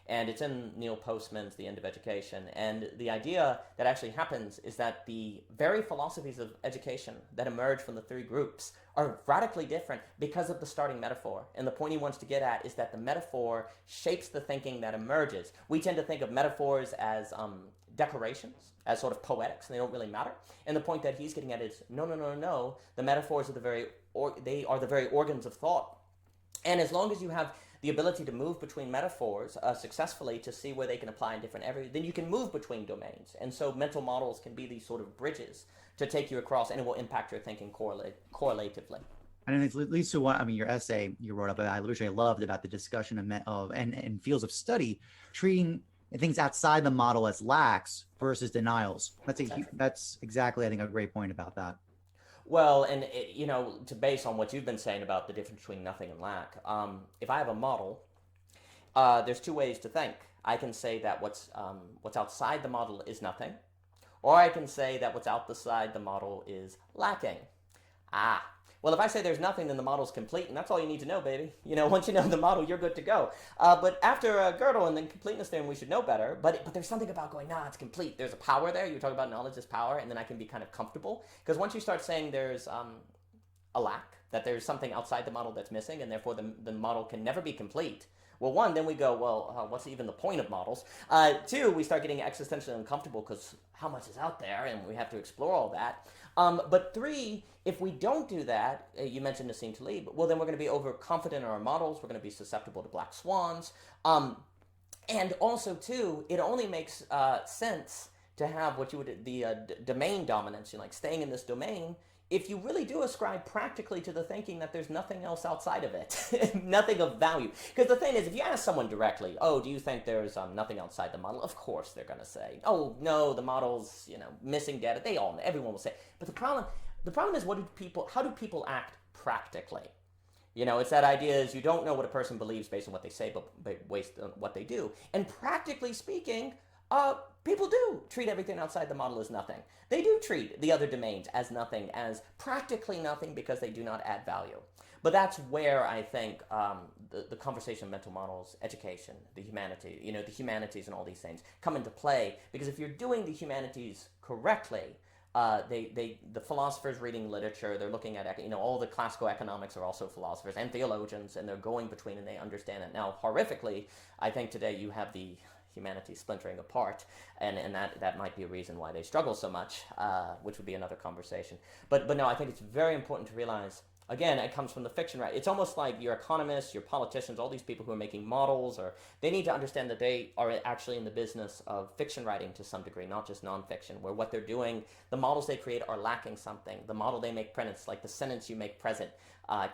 S1: And it's in Neil Postman's The End of Education. And the idea that actually happens is that the very philosophies of education that emerge from the 3 groups are radically different because of the starting metaphor. And the point he wants to get at is that the metaphor shapes the thinking that emerges. We tend to think of metaphors as decorations, as sort of poetics, and they don't really matter. And the point that he's getting at is, no. The metaphors are they are the very organs of thought. And as long as you have the ability to move between metaphors successfully to see where they can apply in different areas, then you can move between domains. And so mental models can be these sort of bridges to take you across, and it will impact your thinking correlatively.
S2: And it leads to what, your essay you wrote up, I literally loved about the discussion and fields of study, treating things outside the model as lacks versus denials. That's exactly, I think, a great point about that.
S1: Well, and to base on what you've been saying about the difference between nothing and lack, if I have a model, there's 2 ways to think. I can say that what's outside the model is nothing, or I can say that what's outside the model is lacking. Well, if I say there's nothing, then the model's complete, and that's all you need to know, baby. Once you know the model, you're good to go. But after Gödel and then completeness theorem, we should know better. But there's something about going, it's complete. There's a power there. You talk about knowledge as power, and then I can be kind of comfortable. Because once you start saying there's a lack, that there's something outside the model that's missing, and therefore the model can never be complete. Well, 1, then we go, what's even the point of models? 2, we start getting existentially uncomfortable because how much is out there, and we have to explore all that. But 3, if we don't do that, you mentioned Nassim Taleb, well, then we're going to be overconfident in our models. We're going to be susceptible to black swans. And also, too, it only makes sense to have what you would, the domain dominance, like staying in this domain, if you really do ascribe practically to the thinking that there's nothing else outside of it, nothing of value. Because the thing is, if you ask someone directly, oh, do you think there's nothing outside the model? Of course they're going to say, oh, no, the model's, missing data. Everyone will say. But the problem is, how do people act practically? It's that idea is you don't know what a person believes based on what they say, but based on what they do. And practically speaking, people do treat everything outside the model as nothing. They do treat the other domains as nothing, as practically nothing, because they do not add value. But that's where I think the conversation of mental models, education, the humanities and all these things come into play. Because if you're doing the humanities correctly, the philosophers reading literature, they're looking at, all the classical economics are also philosophers and theologians, and they're going between and they understand it. Now, horrifically, I think today you have the humanities splintering apart, and that might be a reason why they struggle so much, which would be another conversation. But no, I think it's very important to realize, again, it comes from the fiction, right? It's almost like your economists, your politicians, all these people who are making models, or they need to understand that they are actually in the business of fiction writing to some degree, not just nonfiction, where what they're doing, the models they create are lacking something. The model they make present, like the sentence you make present,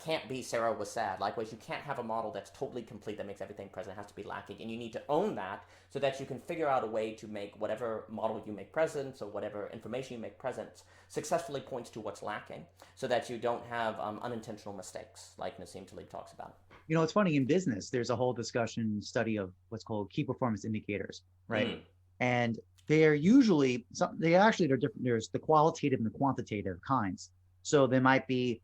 S1: can't be Sarah was sad. Likewise, you can't have a model that's totally complete that makes everything present. It has to be lacking, and you need to own that so that you can figure out a way to make whatever model you make present, so whatever information you make present, successfully points to what's lacking, so that you don't have unintentional mistakes, like Nassim Taleb talks about.
S2: It's funny, in business, there's a whole discussion study of what's called key performance indicators, right? And they're usually, they're different. There's the qualitative and the quantitative kinds. So there might be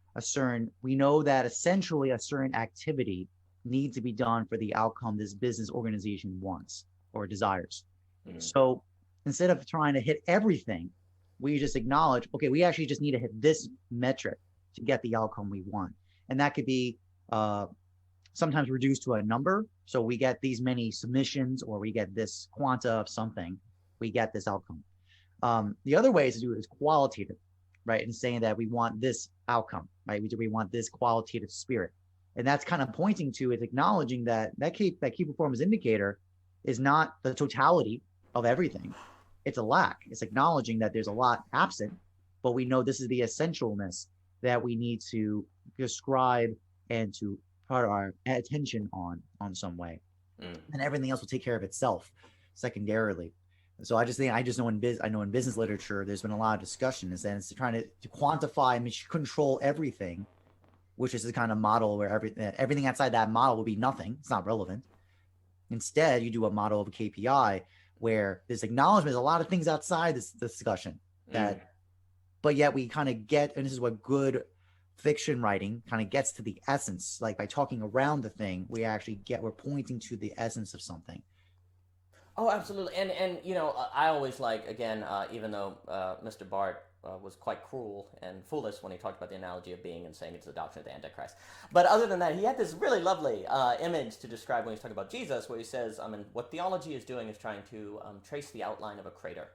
S2: we know that essentially a certain activity needs to be done for the outcome this business organization wants or desires. So instead of trying to hit everything, we just acknowledge, okay, we actually just need to hit this metric to get the outcome we want. And that could be sometimes reduced to a number. So we get these many submissions, or we get this quanta of something, we get this outcome. The other way to do it is qualitative, right? And saying that we want this outcome, right? We want this qualitative spirit. And that's kind of pointing to, it's acknowledging that key performance indicator is not the totality of everything. It's a lack. It's acknowledging that there's a lot absent, but we know this is the essentialness that we need to describe and to put our attention on some way. And everything else will take care of itself secondarily. So I know in business literature, there's been a lot of discussion is that it's trying to quantify and control everything, which is the kind of model where everything outside that model will be nothing. It's not relevant. Instead, you do a model of a KPI where there's acknowledgement, there's a lot of things outside this discussion but yet we kind of get, and this is what good fiction writing kind of gets to the essence, like by talking around the thing, we're pointing to the essence of something.
S1: Oh, absolutely. And I always like, again, even though Mr. Bart was quite cruel and foolish when he talked about the analogy of being and saying it's the doctrine of the Antichrist. But other than that, he had this really lovely image to describe when he's talking about Jesus, where he says, what theology is doing is trying to trace the outline of a crater.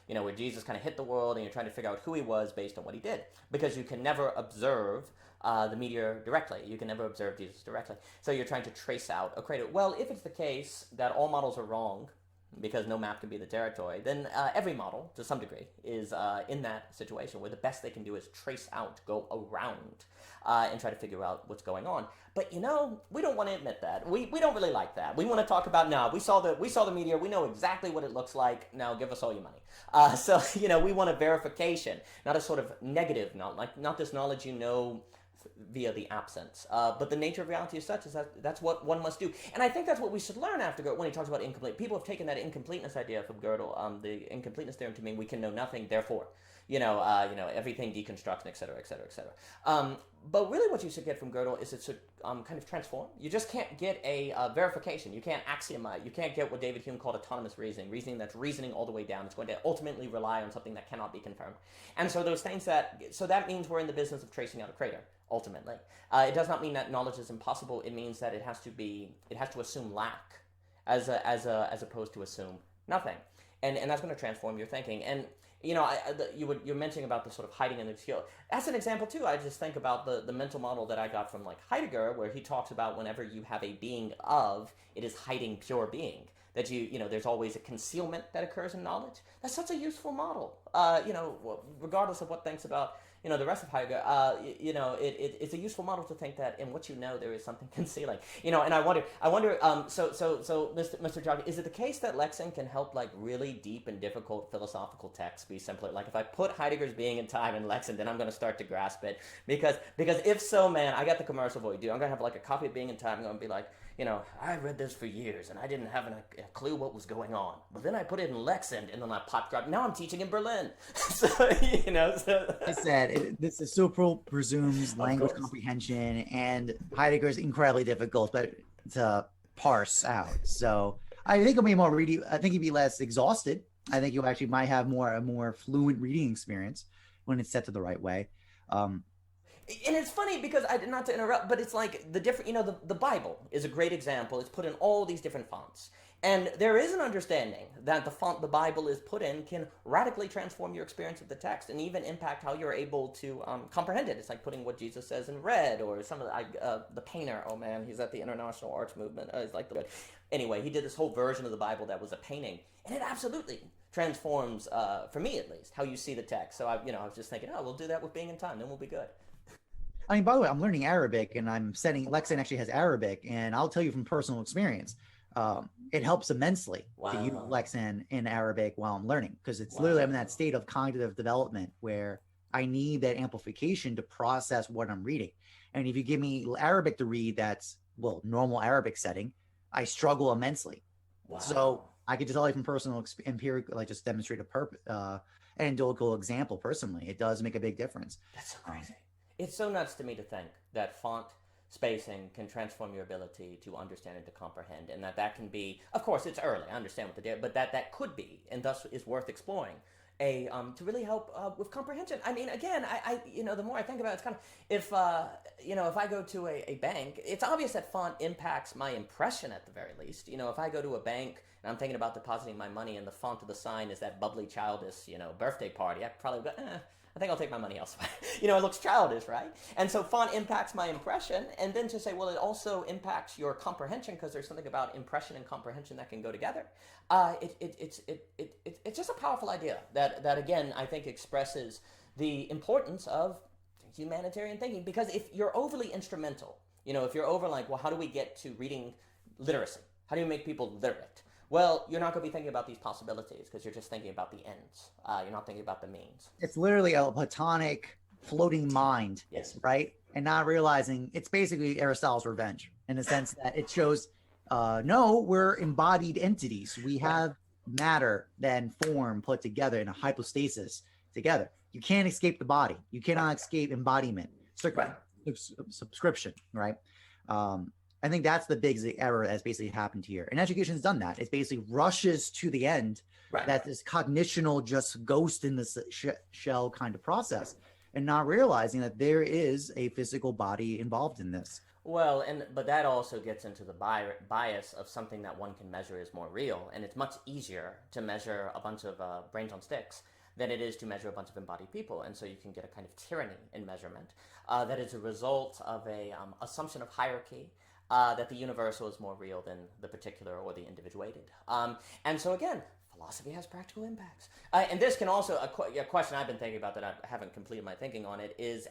S1: Where Jesus kind of hit the world and you're trying to figure out who he was based on what he did. Because you can never observe the meteor directly. You can never observe Jesus directly. So you're trying to trace out a crater. Well, if it's the case that all models are wrong, because no map can be the territory, then every model, to some degree, is in that situation where the best they can do is trace out, go around, and try to figure out what's going on. But we don't want to admit that. We don't really like that. We want to talk about, no, we saw the meteor, we know exactly what it looks like, now give us all your money. So we want a verification, not a sort of negative, not this knowledge via the absence. But the nature of reality is such is that that's what one must do. And I think that's what we should learn after Gödel when he talks about incomplete. People have taken that incompleteness idea from Gödel, the incompleteness theorem, to mean we can know nothing, therefore, everything deconstructs, et cetera, et cetera, et cetera. But really what you should get from Gödel is it should kind of transform. You just can't get a verification. You can't axiomize. You can't get what David Hume called autonomous reasoning that's reasoning all the way down. It's going to ultimately rely on something that cannot be confirmed. And so those things so that means we're in the business of tracing out a crater, ultimately. It does not mean that knowledge is impossible. It means that it has to assume lack as opposed to assume nothing. And that's going to transform your thinking. And you're mentioning about the sort of hiding in the skill. That's an example too. I just think about the mental model that I got from like Heidegger, where he talks about whenever you have a being of, it is hiding pure being. That there's always a concealment that occurs in knowledge. That's such a useful model. Regardless of what thinks about the rest of Heidegger, it's a useful model to think that in what you know there is something concealing. And I wonder, so Mr. Jockin, is it the case that Lexend can help like really deep and difficult philosophical texts be simpler? Like if I put Heidegger's Being and Time in Lexend, then I'm going to start to grasp it. Because if so, man, I got the commercial for you, dude. I'm going to have like a copy of Being and Time. I'm going to be like, I read this for years and I didn't have a clue what was going on. But then I put it in Lexend and then I pop drop. Now I'm teaching in Berlin. So,
S2: I said this is so presumes language comprehension, and Heidegger is incredibly difficult to parse out. So I think it'll be more reading. I think you'd be less exhausted. I think you actually might have a more fluent reading experience when it's set to the right way.
S1: And it's funny because not to interrupt, but it's like the different, the Bible is a great example. It's put in all these different fonts. And there is an understanding that the font the Bible is put in can radically transform your experience of the text and even impact how you're able to comprehend it. It's like putting what Jesus says in red, or some of the painter. Oh man, he's at the International Arts Movement. He's like anyway, he did this whole version of the Bible that was a painting, and it absolutely transforms, for me at least, how you see the text. So I was just thinking, we'll do that with Being in Time, then we'll be good.
S2: I mean, by the way, I'm learning Arabic, and Lexend actually has Arabic, and I'll tell you from personal experience, it helps immensely to use Lexend in Arabic while I'm learning, because it's literally I'm in that state of cognitive development where I need that amplification to process what I'm reading. And if you give me Arabic to read that's, normal Arabic setting, I struggle immensely. Wow. So I could just tell you from personal empirical, like just demonstrate an anecdotal example personally. It does make a big difference.
S1: That's so crazy. It's so nuts to me to think that font spacing can transform your ability to understand and to comprehend, and that can be, of course, it's early. I understand what the data, but that could be, and thus is worth exploring. To really help with comprehension. I mean, again, I the more I think about it, it's kind of if I go to a bank, it's obvious that font impacts my impression at the very least. If I go to a bank and I'm thinking about depositing my money and the font of the sign is that bubbly, childish, birthday party, I probably go, I think I'll take my money elsewhere. It looks childish, right? And so font impacts my impression, and then to say, well, it also impacts your comprehension because there's something about impression and comprehension that can go together. It's just a powerful idea that again I think expresses the importance of humanitarian thinking. Because if you're overly instrumental, if you're over like, well, how do we get to reading literacy? How do you make people literate? Well, you're not going to be thinking about these possibilities because you're just thinking about the ends. You're not thinking about the means.
S2: It's literally a platonic floating mind,
S1: yes,
S2: right? And not realizing it's basically Aristotle's revenge in the sense that it shows, no, we're embodied entities. We have matter and form put together in a hypostasis together. You can't escape the body. You cannot escape embodiment, subscription, right? I think that's the big error that's basically happened here. And education has done that. It basically rushes to the end, that this cognitional just ghost in the shell kind of process, and not realizing that there is a physical body involved in this.
S1: Well, but that also gets into the bias of something that one can measure is more real. And it's much easier to measure a bunch of brains on sticks than it is to measure a bunch of embodied people. And so you can get a kind of tyranny in measurement that is a result of a assumption of hierarchy, that the universal is more real than the particular or the individuated. And so again, philosophy has practical impacts. And this can also, a question I've been thinking about that I haven't completed my thinking on it is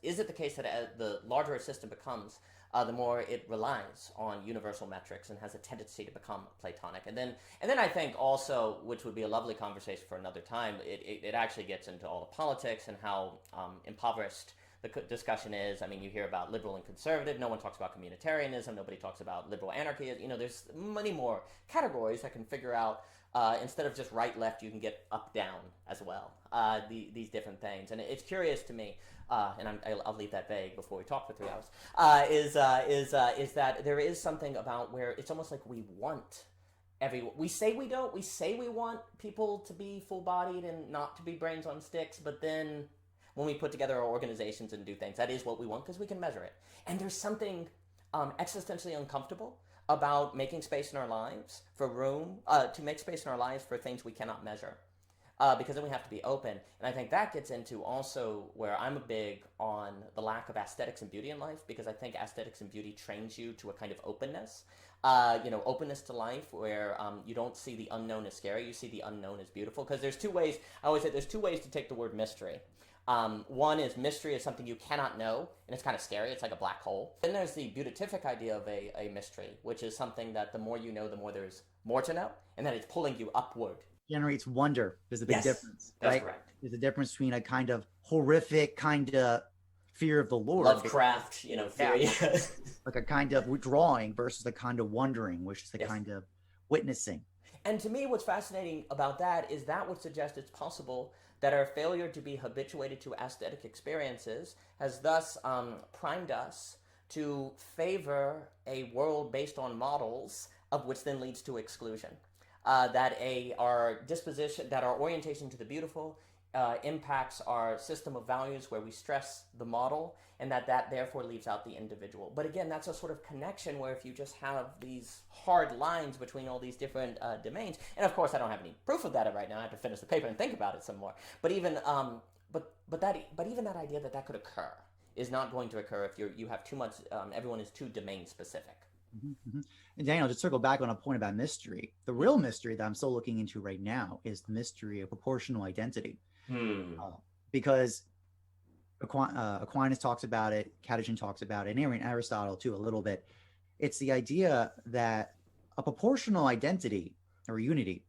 S1: it the case that as the larger a system becomes, the more it relies on universal metrics and has a tendency to become Platonic. And then I think also, which would be a lovely conversation for another time, it actually gets into all the politics and how impoverished the discussion is. I mean, you hear about liberal and conservative. No one talks about communitarianism. Nobody talks about liberal anarchy. There's many more categories that can figure out, instead of just right, left, you can get up, down as well. These different things. And it's curious to me, and I'll leave that vague before we talk for 3 hours, is that there is something about where it's almost like we want we say we don't. We say we want people to be full-bodied and not to be brains on sticks, but then when we put together our organizations and do things, that is what we want because we can measure it. And there's something existentially uncomfortable about making space in our lives for room, to make space in our lives for things we cannot measure, because then we have to be open. And I think that gets into also where I'm a big on the lack of aesthetics and beauty in life, because I think aesthetics and beauty trains you to a kind of openness, openness to life where you don't see the unknown as scary, you see the unknown as beautiful. Because there's two ways, I always say there's two ways to take the word mystery. One is mystery is something you cannot know, and it's kind of scary. It's like a black hole. Then there's the beatific idea of a mystery, which is something that the more you know, the more there's more to know, and then it's pulling you upward.
S2: Generates wonder. There's a big difference,
S1: that's
S2: right?
S1: correct.
S2: There's a difference between a kind of horrific kind of fear of the Lord,
S1: Lovecraft, theory.
S2: Yeah. Like a kind of withdrawing versus the kind of wondering, which is the kind of witnessing.
S1: And to me, what's fascinating about that is that would suggest it's possible that our failure to be habituated to aesthetic experiences has thus primed us to favor a world based on models, of which then leads to exclusion. That our disposition, that our orientation to the beautiful impacts our system of values where we stress the model, and that therefore leaves out the individual. But again, that's a sort of connection where if you just have these hard lines between all these different domains, and of course I don't have any proof of that right now. I have to finish the paper and think about it some more. But even even that idea that could occur is not going to occur if you have too much. Everyone is too domain specific.
S2: Mm-hmm. And Daniel, just circle back on a point about mystery. The real mystery that I'm still looking into right now is the mystery of proportional identity. Because Aquinas talks about it, Catechism talks about it, and even Aristotle too a little bit. It's the idea that a proportional identity or unity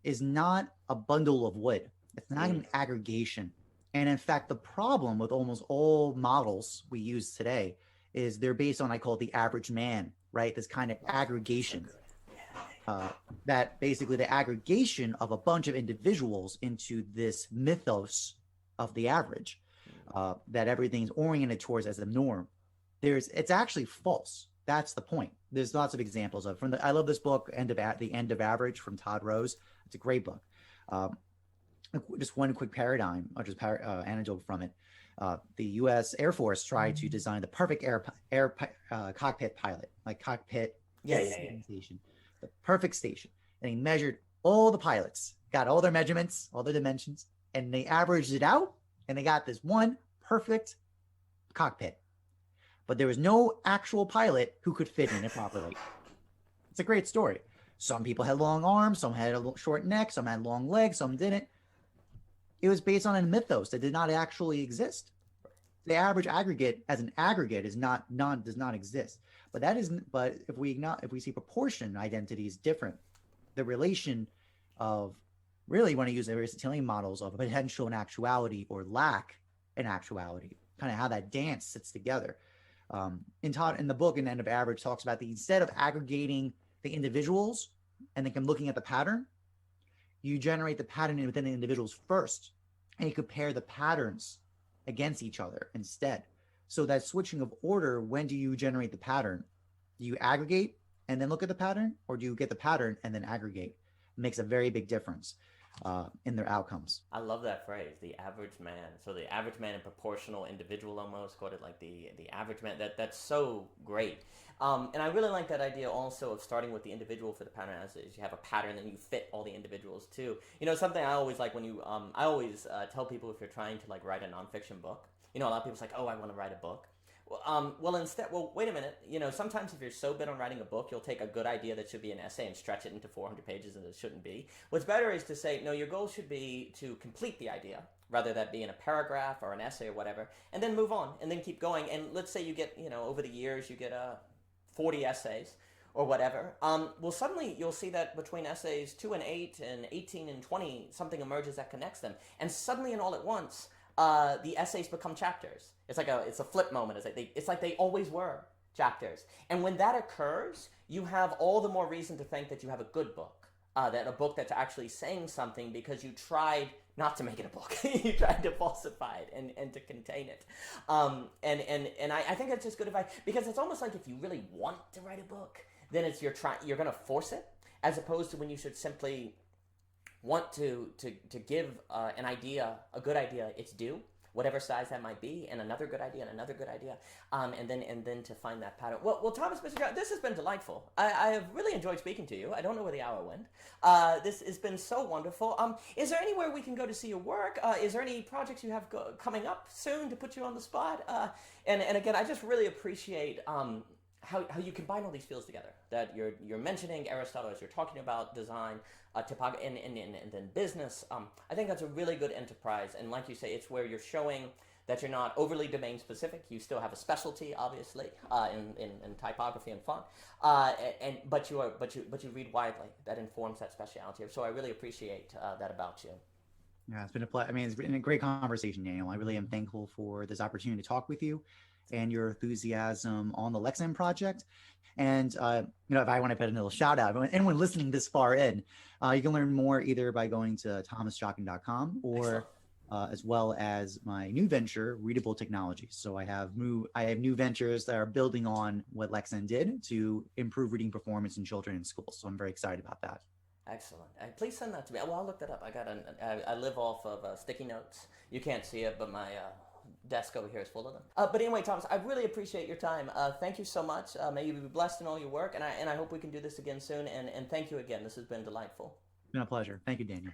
S2: is not a bundle of wood. It's not an aggregation. And in fact, the problem with almost all models we use today is they're based on, I call it the average man, right? This kind of aggregation. That basically the aggregation of a bunch of individuals into this mythos of the average, that everything's oriented towards as the norm. It's actually false. That's the point. There's lots of examples of it. I love this book, The End of Average from Todd Rose. It's a great book. Just one quick paradigm, or just anecdote from it. The U.S. Air Force tried to design the perfect cockpit pilot, like cockpit station, the perfect station. And he measured all the pilots, got all their measurements, all their dimensions, and they averaged it out, and they got this one perfect cockpit. But there was no actual pilot who could fit in it properly. It's a great story. Some people had long arms, some had a short neck, some had long legs, some didn't. It was based on a mythos that did not actually exist. The average aggregate as an aggregate does not exist. But if we see proportion identity is different. The relation of really want to use the Aristotelian models of potential and actuality or lack and actuality, kind of how that dance sits together. In the book, in End of Average, talks about instead of aggregating the individuals and then looking at the pattern, you generate the pattern within the individuals first, and you compare the patterns against each other instead. So that switching of order, when do you generate the pattern? Do you aggregate and then look at the pattern, or do you get the pattern and then aggregate? It makes a very big difference in their outcomes.
S1: I love that phrase, the average man. So the average man and proportional individual, almost quoted like the average man. That's so great. And I really like that idea also of starting with the individual for the pattern, as you have a pattern and you fit all the individuals too. Something I always like when I always tell people, if you're trying to write a nonfiction book, a lot of people's like, oh, I want to write a book. Well, wait a minute. Sometimes if you're so bent on writing a book, you'll take a good idea that should be an essay and stretch it into 400 pages and it shouldn't be. What's better is to say, no, your goal should be to complete the idea, rather that be in a paragraph or an essay or whatever, and then move on and then keep going. And let's say you get, over the years, you get 40 essays or whatever. Well, suddenly you'll see that between essays 2 and 8 and 18 and 20, something emerges that connects them. And suddenly and all at once, the essays become chapters. It's a flip moment. It's like they always were chapters. And when that occurs, you have all the more reason to think that you have a good book, that a book that's actually saying something, because you tried not to make it a book. You tried to falsify it and to contain it. And I think that's just good advice, because it's almost like if you really want to write a book, then you're going to force it, as opposed to when you should simply want to give an idea, a good idea, its due, whatever size that might be, and another good idea, and another good idea, and then to find that pattern. Well, Thomas, Mr. John, this has been delightful. I have really enjoyed speaking to you. I don't know where the hour went. This has been so wonderful. Is there anywhere we can go to see your work? Is there any projects you have coming up soon to put you on the spot? And again, I just really appreciate how you combine all these fields together. That you're mentioning Aristotle as you're talking about design, typography, and then business. I think that's a really good enterprise. And like you say, it's where you're showing that you're not overly domain specific. You still have a specialty, obviously, in typography and font, but you read widely. That informs that specialty. So I really appreciate that about you.
S2: Yeah, it's been a pleasure. I mean, it's been a great conversation, Daniel. I really am thankful for this opportunity to talk with you and your enthusiasm on the Lexend project. And, if I want to put a little shout out, anyone listening this far in, you can learn more either by going to thomasjockin.com or as well as my new venture, Readable Technologies. So I have new ventures that are building on what Lexend did to improve reading performance in children in schools. So I'm very excited about that.
S1: Excellent. Please send that to me. Well, I'll look that up. I live off of sticky notes. You can't see it, but my desk over here is full of them. But anyway, Thomas, I really appreciate your time. Thank you so much. May you be blessed in all your work, and I hope we can do this again soon. And thank you again. This has been delightful.
S2: It's been a pleasure. Thank you, Daniel.